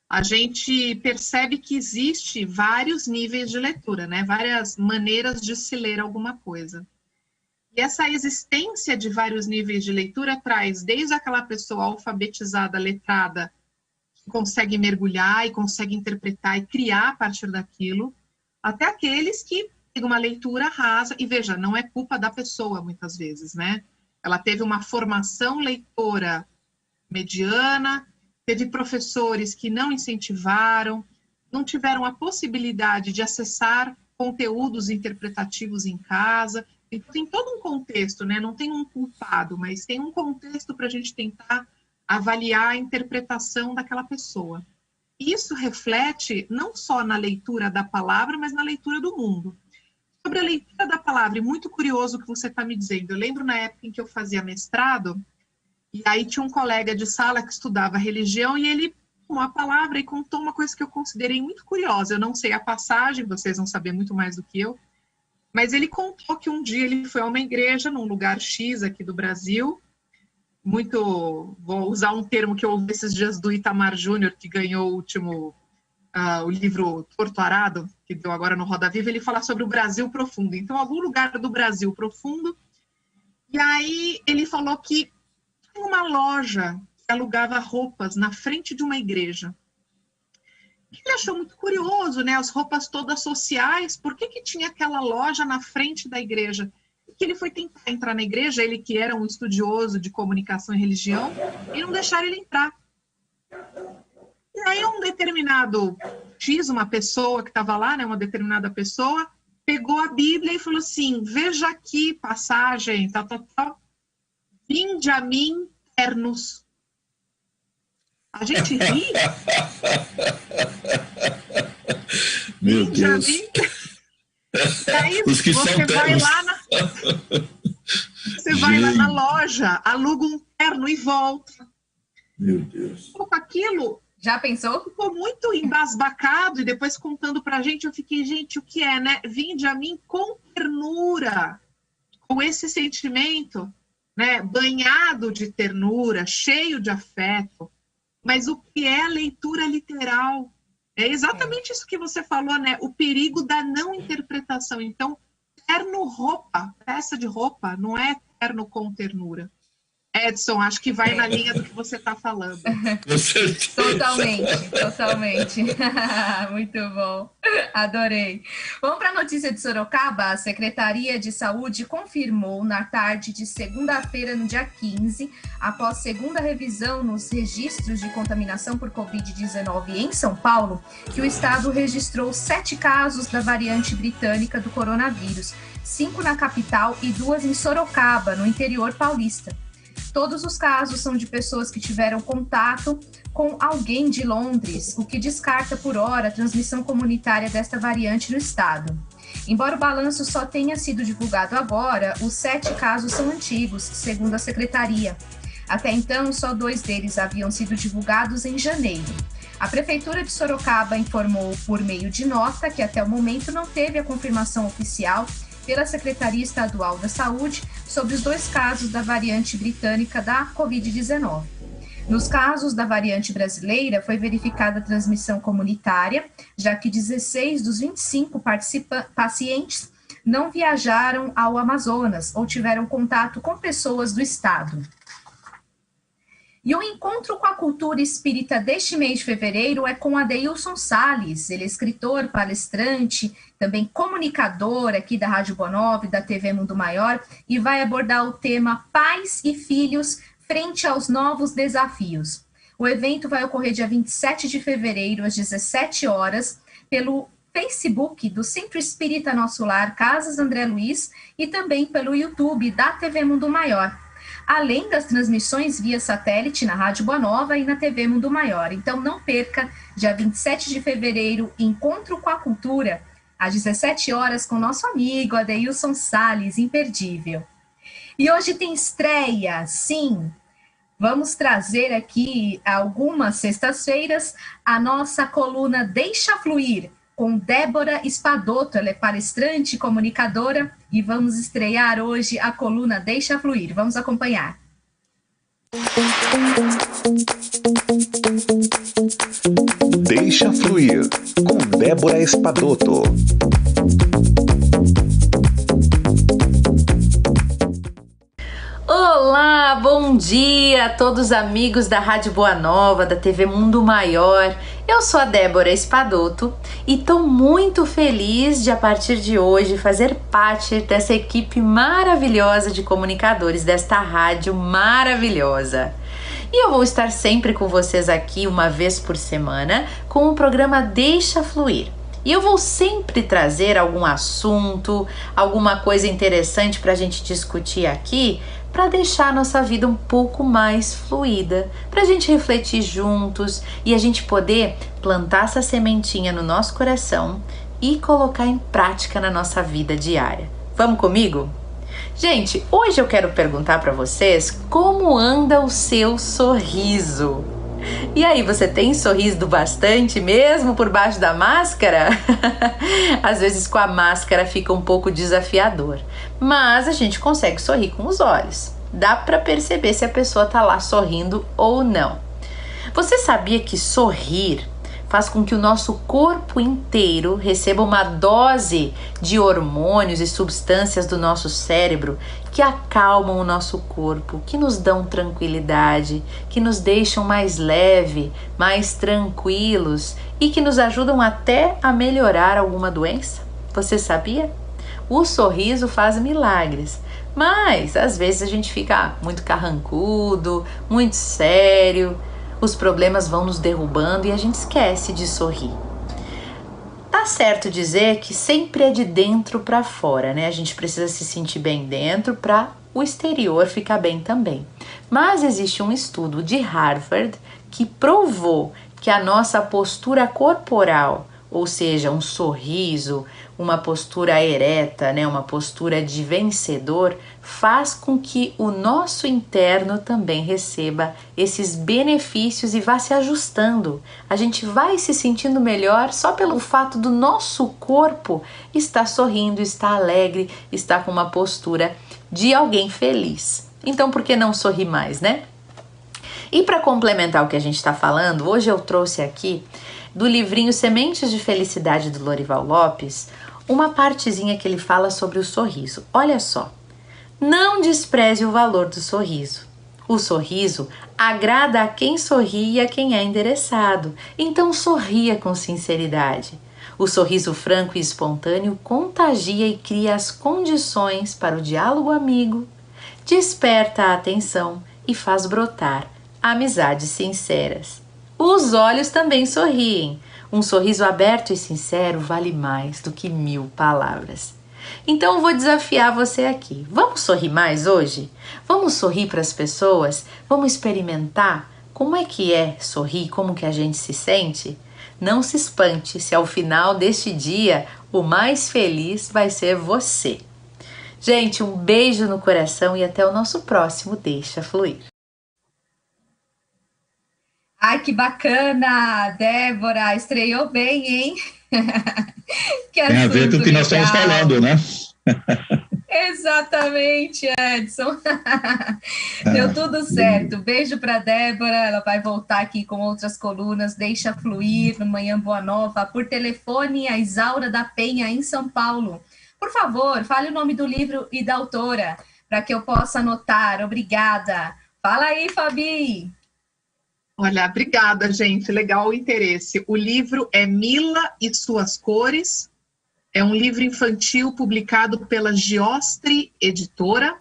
A gente percebe que existe vários níveis de leitura, né? Várias maneiras de se ler alguma coisa. E essa existência de vários níveis de leitura traz desde aquela pessoa alfabetizada, letrada, que consegue mergulhar e consegue interpretar e criar a partir daquilo, até aqueles que têm uma leitura rasa. E veja, não é culpa da pessoa muitas vezes, né? Ela teve uma formação leitora mediana, teve professores que não incentivaram, não tiveram a possibilidade de acessar conteúdos interpretativos em casa. Então, tem todo um contexto, né? Não tem um culpado, mas tem um contexto para a gente tentar avaliar a interpretação daquela pessoa. Isso reflete não só na leitura da palavra, mas na leitura do mundo. Sobre a leitura da palavra, e muito curioso o que você está me dizendo, eu lembro na época em que eu fazia mestrado, e aí tinha um colega de sala que estudava religião e ele tomou a palavra e contou uma coisa que eu considerei muito curiosa. Eu não sei a passagem, vocês vão saber muito mais do que eu, mas ele contou que um dia ele foi a uma igreja num lugar X aqui do Brasil, vou usar um termo que eu ouvi esses dias do Itamar Júnior, que ganhou o último, o livro Torto Arado, que deu agora no Roda Viva, ele fala sobre o Brasil profundo. Então, algum lugar do Brasil profundo, e aí ele falou que tinha uma loja que alugava roupas na frente de uma igreja. Ele achou muito curioso, né? As roupas todas sociais, por que tinha aquela loja na frente da igreja? Que ele foi tentar entrar na igreja, ele que era um estudioso de comunicação e religião, e não deixaram ele entrar. E aí um determinado uma pessoa que estava lá, né, uma determinada pessoa, pegou a Bíblia e falou assim, veja aqui, passagem, tal, vinde a mim, ternos. A gente ri. Meu Deus. E aí você vai lá vai lá na loja, aluga um terno e volta. Meu Deus. Com aquilo... Já pensou? Ficou muito embasbacado e depois contando pra gente, eu fiquei, gente, o que é, né? Vinde a mim com ternura, com esse sentimento, né? Banhado de ternura, cheio de afeto. Mas o que é leitura literal? É exatamente isso que você falou, né? O perigo da não interpretação. Então, terno roupa, peça de roupa, não é terno com ternura. Edson, acho que vai na linha do que você está falando. Totalmente. Muito bom. Adorei. Vamos para a notícia de Sorocaba. A Secretaria de Saúde confirmou na tarde de segunda-feira, no dia 15, após segunda revisão nos registros de contaminação por Covid-19 em São Paulo, que o estado registrou 7 casos da variante britânica do coronavírus, 5 na capital e 2 em Sorocaba, no interior paulista. Todos os casos são de pessoas que tiveram contato com alguém de Londres, o que descarta por hora a transmissão comunitária desta variante no estado. Embora o balanço só tenha sido divulgado agora, os 7 casos são antigos, segundo a secretaria. Até então, só 2 deles haviam sido divulgados em janeiro. A Prefeitura de Sorocaba informou por meio de nota que até o momento não teve a confirmação oficial pela Secretaria Estadual da Saúde sobre os 2 casos da variante britânica da Covid-19. Nos casos da variante brasileira, foi verificada a transmissão comunitária, já que 16 dos 25 pacientes não viajaram ao Amazonas ou tiveram contato com pessoas do estado. E o encontro com a cultura espírita deste mês de fevereiro é com Adeilson Salles. Ele é escritor, palestrante, também comunicador aqui da Rádio Boa Nova e da TV Mundo Maior, e vai abordar o tema Pais e Filhos frente aos novos desafios. O evento vai ocorrer dia 27 de fevereiro, às 17 horas, pelo Facebook do Centro Espírita Nosso Lar, Casas André Luiz, e também pelo YouTube da TV Mundo Maior, além das transmissões via satélite na Rádio Boa Nova e na TV Mundo Maior. Então não perca, dia 27 de fevereiro, Encontro com a Cultura, às 17 horas, com nosso amigo Adeilson Salles, imperdível. E hoje tem estreia, sim. Vamos trazer aqui, algumas sextas-feiras, a nossa coluna Deixa Fluir, com Débora Espadoto. Ela é palestrante e comunicadora, e vamos estrear hoje a coluna Deixa Fluir. Vamos acompanhar. Deixa Fluir, com Débora Espadoto. Olá, bom dia a todos os amigos da Rádio Boa Nova, da TV Mundo Maior. Eu sou a Débora Espadoto e estou muito feliz de, a partir de hoje, fazer parte dessa equipe maravilhosa de comunicadores desta rádio maravilhosa. E eu vou estar sempre com vocês aqui, uma vez por semana, com o programa Deixa Fluir. E eu vou sempre trazer algum assunto, alguma coisa interessante para a gente discutir aqui, para deixar a nossa vida um pouco mais fluida, para a gente refletir juntos e a gente poder plantar essa sementinha no nosso coração e colocar em prática na nossa vida diária. Vamos comigo? Gente, hoje eu quero perguntar para vocês como anda o seu sorriso. E aí, você tem sorrido bastante mesmo por baixo da máscara? Às vezes com a máscara fica um pouco desafiador, mas a gente consegue sorrir com os olhos. Dá para perceber se a pessoa tá lá sorrindo ou não. Você sabia que sorrir faz com que o nosso corpo inteiro receba uma dose de hormônios e substâncias do nosso cérebro que acalmam o nosso corpo, que nos dão tranquilidade, que nos deixam mais leve, mais tranquilos e que nos ajudam até a melhorar alguma doença? Você sabia? O sorriso faz milagres, mas às vezes a gente fica muito carrancudo, muito sério, os problemas vão nos derrubando e a gente esquece de sorrir. Tá certo dizer que sempre é de dentro para fora, né? A gente precisa se sentir bem dentro para o exterior ficar bem também. Mas existe um estudo de Harvard que provou que a nossa postura corporal, ou seja, um sorriso, uma postura ereta, né, uma postura de vencedor, faz com que o nosso interno também receba esses benefícios e vá se ajustando. A gente vai se sentindo melhor só pelo fato do nosso corpo estar sorrindo, estar alegre, estar com uma postura de alguém feliz. Então, por que não sorrir mais, né? E para complementar o que a gente está falando, hoje eu trouxe aqui do livrinho Sementes de Felicidade do Lorival Lopes, uma partezinha que ele fala sobre o sorriso. Olha só, não despreze o valor do sorriso. O sorriso agrada a quem sorri e a quem é endereçado, então sorria com sinceridade. O sorriso franco e espontâneo contagia e cria as condições para o diálogo amigo, desperta a atenção e faz brotar amizades sinceras. Os olhos também sorriem. Um sorriso aberto e sincero vale mais do que 1000 palavras. Então eu vou desafiar você aqui. Vamos sorrir mais hoje? Vamos sorrir para as pessoas? Vamos experimentar como é sorrir, como que a gente se sente? Não se espante se ao final deste dia o mais feliz vai ser você. Gente, um beijo no coração e até o nosso próximo Deixa Fluir. Ai, que bacana, Débora, estreou bem, hein? Tem a ver com o que nós estamos falando, né? Exatamente, Edson. Deu tudo certo. Beijo para Débora, ela vai voltar aqui com outras colunas, Deixa Fluir, no Manhã Boa Nova, por telefone, a Isaura da Penha, em São Paulo. Por favor, fale o nome do livro e da autora, para que eu possa anotar. Obrigada. Fala aí, Fabi. Olha, obrigada, gente. Legal o interesse. O livro é Mila e Suas Cores. É um livro infantil publicado pela Giostre Editora.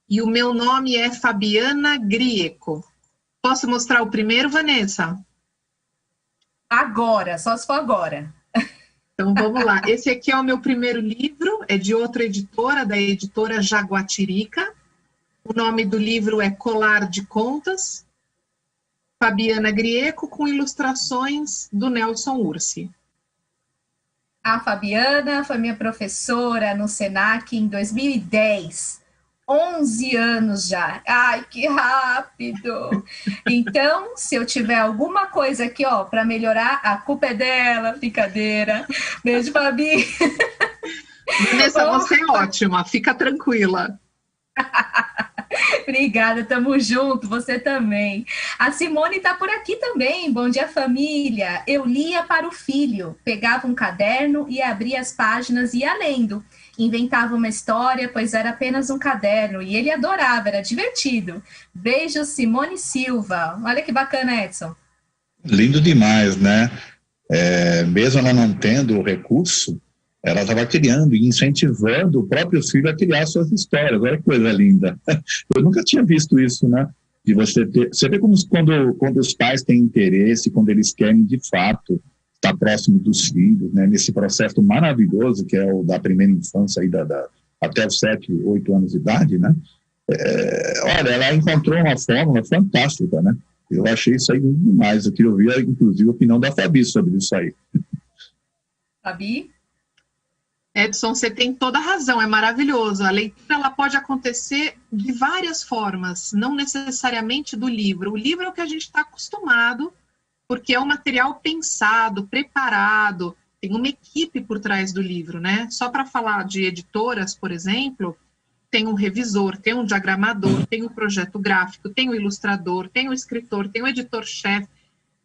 E o meu nome é Fabiana Grieco. Posso mostrar o primeiro, Vanessa? Agora, só se for agora. Então, vamos lá. Esse aqui é o meu primeiro livro. É de outra editora, da editora Jaguatirica. O nome do livro é Colar de Contas. Fabiana Grieco, com ilustrações do Nelson Ursi. A Fabiana foi minha professora no Senac em 2010. 11 anos já. Ai, que rápido! Então, se eu tiver alguma coisa aqui, ó, para melhorar, a culpa é dela, brincadeira. Beijo, Fabi. Vanessa, você é ótima, fica tranquila. Obrigada, tamo junto, você também. A Simone tá por aqui também. Bom dia, família. Eu lia para o filho, pegava um caderno e abria as páginas e ia lendo. Inventava uma história, pois era apenas um caderno, e ele adorava, era divertido. Beijo, Simone Silva. Olha que bacana, Edson. Lindo demais, né? Mesmo ela não tendo o recurso, ela estava criando e incentivando o próprio filho a criar suas histórias. Olha que coisa linda. Eu nunca tinha visto isso, né? De você ter... Você vê como quando os pais têm interesse, quando eles querem, de fato, estar próximo dos filhos, né? Nesse processo maravilhoso que é o da primeira infância, aí até os 7, 8 anos de idade, né? Olha, ela encontrou uma fórmula fantástica, né? Eu achei isso aí demais. Eu queria ouvir, inclusive, a opinião da Fabi sobre isso aí. Fabi? Edson, você tem toda a razão, é maravilhoso. A leitura ela pode acontecer de várias formas, não necessariamente do livro. O livro é o que a gente está acostumado, porque é um material pensado, preparado, tem uma equipe por trás do livro, né? Só para falar de editoras, por exemplo, tem um revisor, tem um diagramador, tem um projeto gráfico, tem o ilustrador, tem o escritor, tem o editor-chefe.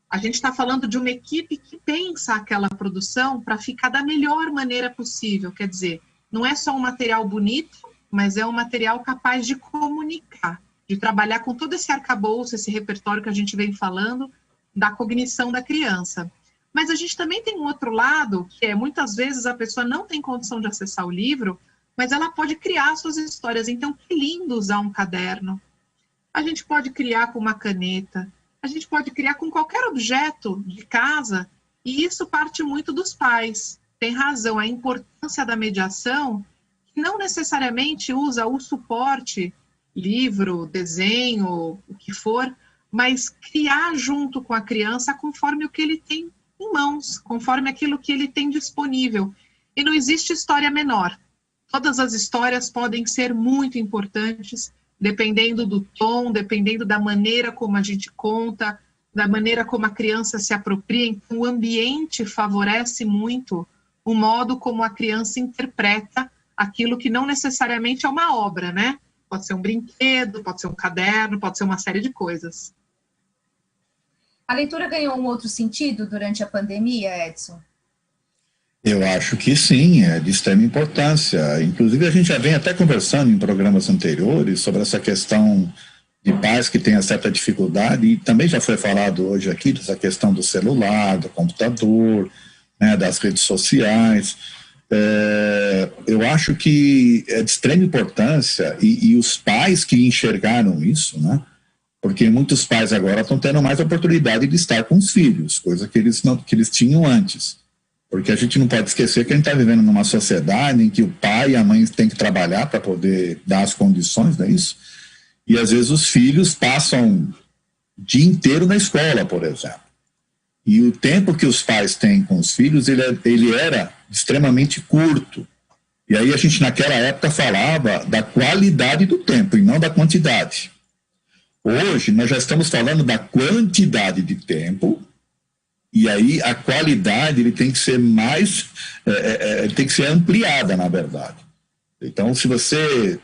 A gente está falando de uma equipe que pensa aquela produção para ficar da melhor maneira possível. Quer dizer, não é só um material bonito, mas é um material capaz de comunicar, de trabalhar com todo esse arcabouço, esse repertório que a gente vem falando, da cognição da criança. Mas a gente também tem um outro lado, que é muitas vezes a pessoa não tem condição de acessar o livro, mas ela pode criar suas histórias. Então, que lindo usar um caderno. A gente pode criar com uma caneta, a gente pode criar com qualquer objeto de casa, e isso parte muito dos pais. Tem razão, a importância da mediação, que não necessariamente usa o suporte, livro, desenho, o que for, mas criar junto com a criança conforme o que ele tem em mãos, conforme aquilo que ele tem disponível. E não existe história menor. Todas as histórias podem ser muito importantes, dependendo do tom, dependendo da maneira como a gente conta, da maneira como a criança se apropria. Então, o ambiente favorece muito o modo como a criança interpreta aquilo que não necessariamente é uma obra, né? Pode ser um brinquedo, pode ser um caderno, pode ser uma série de coisas. A leitura ganhou um outro sentido durante a pandemia, Edson? Eu acho que sim, é de extrema importância. Inclusive, a gente já vem até conversando em programas anteriores sobre essa questão de pais que têm certa dificuldade, e também já foi falado hoje aqui dessa questão do celular, do computador, né, das redes sociais. Eu acho que é de extrema importância, e os pais que enxergaram isso, né, porque muitos pais agora estão tendo mais oportunidade de estar com os filhos, coisa que eles tinham antes. Porque a gente não pode esquecer que a gente está vivendo numa sociedade em que o pai e a mãe têm que trabalhar para poder dar as condições, não é isso? E às vezes os filhos passam o dia inteiro na escola, por exemplo. E o tempo que os pais têm com os filhos, ele era extremamente curto. E aí a gente naquela época falava da qualidade do tempo e não da quantidade. Hoje nós já estamos falando da quantidade de tempo. E aí a qualidade ele tem que ser mais, tem que ser ampliada, na verdade. Então, se você...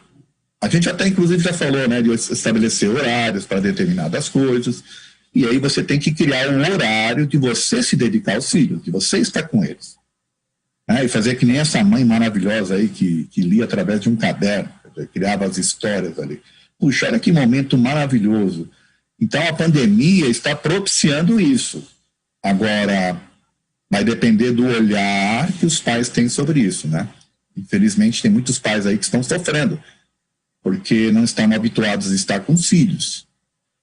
A gente até, inclusive, já falou, né, de estabelecer horários para determinadas coisas, e aí você tem que criar um horário de você se dedicar aos filhos, de você estar com eles. E fazer que nem essa mãe maravilhosa aí que lia através de um caderno, criava as histórias ali. Puxa, olha que momento maravilhoso. Então, a pandemia está propiciando isso. Agora, vai depender do olhar que os pais têm sobre isso, né? Infelizmente, tem muitos pais aí que estão sofrendo, porque não estão habituados a estar com os filhos.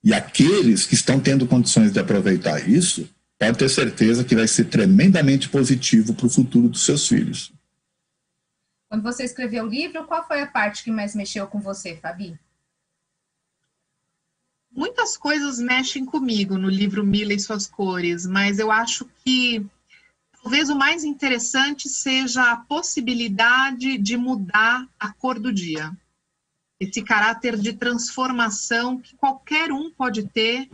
E aqueles que estão tendo condições de aproveitar isso, pode ter certeza que vai ser tremendamente positivo para o futuro dos seus filhos. Quando você escreveu o livro, qual foi a parte que mais mexeu com você, Fabi? Muitas coisas mexem comigo no livro Mila e Suas Cores, mas eu acho que talvez o mais interessante seja a possibilidade de mudar a cor do dia. Esse caráter de transformação que qualquer um pode ter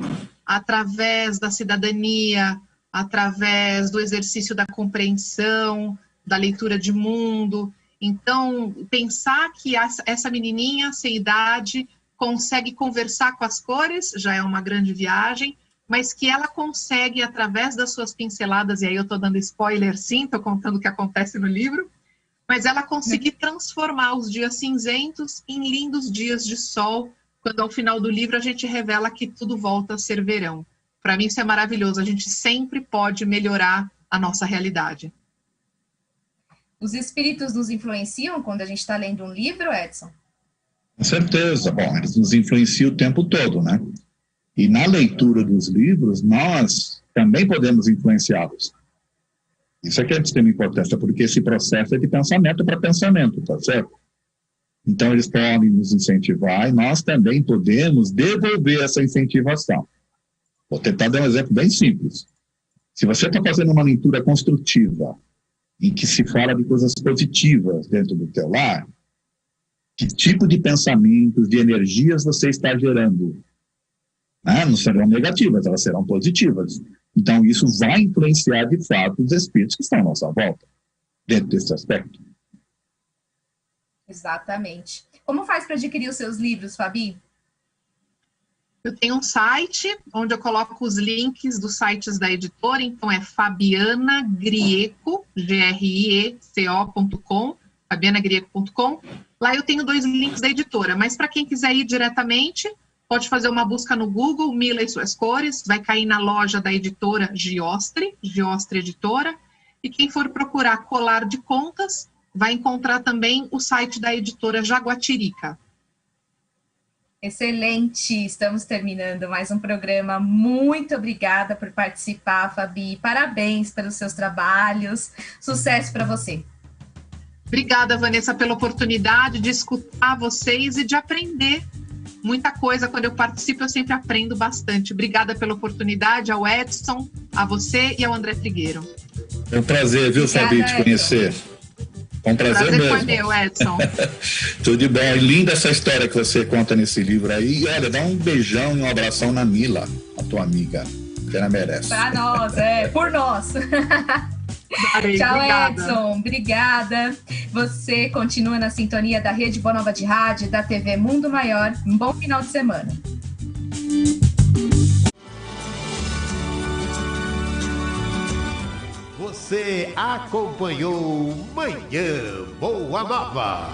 através da cidadania, através do exercício da compreensão, da leitura de mundo. Então, pensar que essa menininha sem idade consegue conversar com as cores, já é uma grande viagem, mas que ela consegue, através das suas pinceladas, e aí eu estou dando spoiler sim, estou contando o que acontece no livro, mas ela conseguir transformar os dias cinzentos em lindos dias de sol, quando ao final do livro a gente revela que tudo volta a ser verão. Para mim isso é maravilhoso, a gente sempre pode melhorar a nossa realidade. Os espíritos nos influenciam quando a gente está lendo um livro, Edson? Com certeza. Bom, eles nos influenciam o tempo todo, né? E na leitura dos livros, nós também podemos influenciá-los. Isso é que é de extrema importância, porque esse processo é de pensamento para pensamento, tá certo? Então, eles podem nos incentivar e nós também podemos devolver essa incentivação. Vou tentar dar um exemplo bem simples. Se você está fazendo uma leitura construtiva, em que se fala de coisas positivas dentro do teu lar, que tipo de pensamentos, de energias você está gerando? Não serão negativas, elas serão positivas. Então, isso vai influenciar, de fato, os espíritos que estão à nossa volta, dentro desse aspecto. Exatamente. Como faz para adquirir os seus livros, Fabi? Eu tenho um site, onde eu coloco os links dos sites da editora, então é fabianagrieco, grieco.com, fabianagrieco.com. Lá eu tenho 2 links da editora, mas para quem quiser ir diretamente, pode fazer uma busca no Google, Mila e Suas Cores, vai cair na loja da editora Giostre Editora, e quem for procurar colar de contas, vai encontrar também o site da editora Jaguatirica. Excelente, estamos terminando mais um programa. Muito obrigada por participar, Fabi. Parabéns pelos seus trabalhos. Sucesso para você. Obrigada, Vanessa, pela oportunidade de escutar vocês e de aprender muita coisa. Quando eu participo, eu sempre aprendo bastante. Obrigada pela oportunidade ao Edson, a você e ao André Trigueiro. É um prazer, viu, Fabi, te conhecer. É um prazer mesmo. Foi meu, Edson. Tudo de bom. E linda essa história que você conta nesse livro aí. E olha, dá um beijão e um abração na Mila, a tua amiga, que ela merece. Para nós, por nós. Darei, tchau, obrigada. Edson. Obrigada. Você continua na sintonia da Rede Boa Nova de Rádio, da TV Mundo Maior. Um bom final de semana. Você acompanhou Manhã Boa Nova.